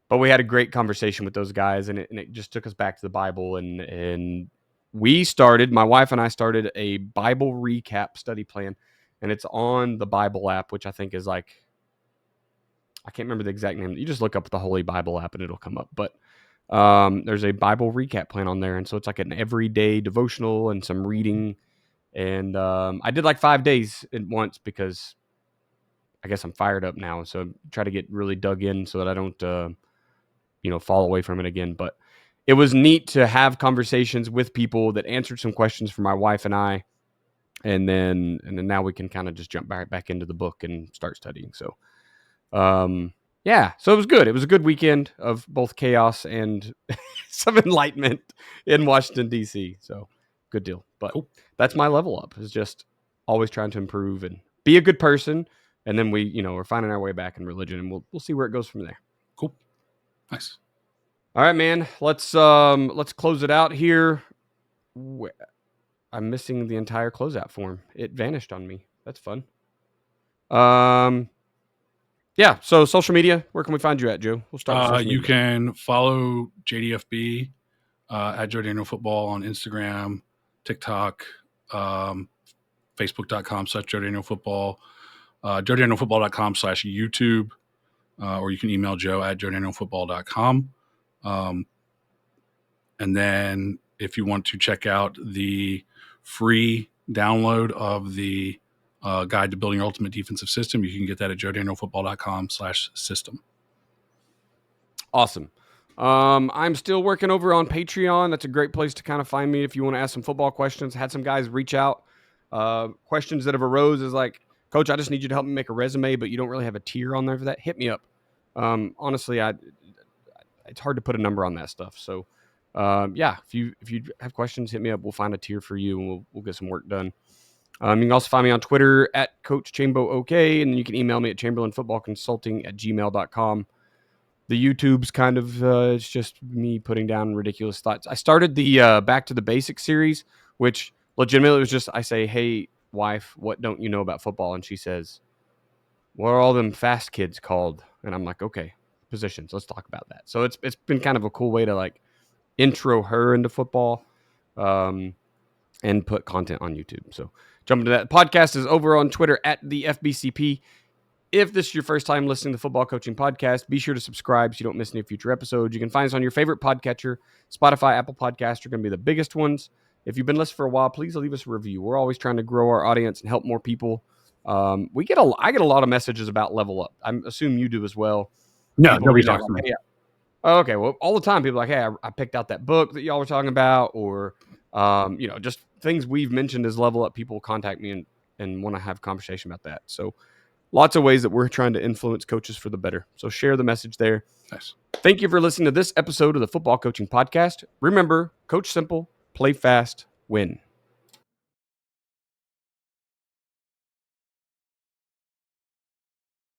A: But we had a great conversation with those guys, and it just took us back to the Bible, and my wife and I started a Bible recap study plan, and it's on the Bible app, which I think is like, I can't remember the exact name. You just look up the Holy Bible app and it'll come up. But there's a Bible recap plan on there, and so it's like an everyday devotional and some reading. And I did like 5 days at once because I guess I'm fired up now. So try to get really dug in so that I don't fall away from it again. But it was neat to have conversations with people that answered some questions for my wife and I, and then now we can kind of just jump back into the book and start studying. So so it was good. It was a good weekend of both chaos and some enlightenment in Washington, D.C. So good deal. But cool. That's my level up, is just always trying to improve and be a good person. And then we're finding our way back in religion, and we'll see where it goes from there.
B: Cool. Nice.
A: All right, man. Let's close it out here. I'm missing the entire closeout form. It vanished on me. That's fun. Yeah. So social media, where can we find you at, Joe? We'll start with social media.
B: You can follow JDFB at Joe Daniel Football on Instagram, TikTok, Facebook.com/Joe Daniel Football, JoeDanielFootball.com/YouTube, or you can email Joe at JoeDanielFootball.com. And then if you want to check out the free download of the Guide to Building Your Ultimate Defensive System, you can get that at JoeDanielFootball.com/system.
A: Awesome. I'm still working over on Patreon. That's a great place to kind of find me if you want to ask some football questions. Had some guys reach out. Questions that have arose is like, Coach, I just need you to help me make a resume, but you don't really have a tier on there for that. Hit me up. Honestly, it's hard to put a number on that stuff. So, if you have questions, hit me up. We'll find a tier for you, and we'll get some work done. You can also find me on Twitter at Coach Chambo OK, and you can email me at chamberlainfootballconsulting@gmail.com. The YouTube's kind of it's just me putting down ridiculous thoughts. I started the Back to the Basics series, which legitimately was just, I say, hey, wife, what don't you know about football? And she says, what are all them fast kids called? And I'm like, okay, positions. Let's talk about that. So it's been kind of a cool way to like intro her into football and put content on YouTube. So jump into that. Podcast is over on Twitter at the FBCP. If this is your first time listening to the Football Coaching Podcast, be sure to subscribe so you don't miss any future episodes. You can find us on your favorite podcatcher. Spotify, Apple Podcasts are going to be the biggest ones. If you've been listening for a while, please leave us a review. We're always trying to grow our audience and help more people. I get a lot of messages about Level Up. I assume you do as well.
B: No, nobody talks to me.
A: Hey, okay, well, all the time people are like, hey, I picked out that book that y'all were talking about, or just things we've mentioned as Level Up. People contact me and want to have a conversation about that. So lots of ways that we're trying to influence coaches for the better. So share the message there.
B: Nice.
A: Thank you for listening to this episode of the Football Coaching Podcast. Remember, coach simple, play fast, win.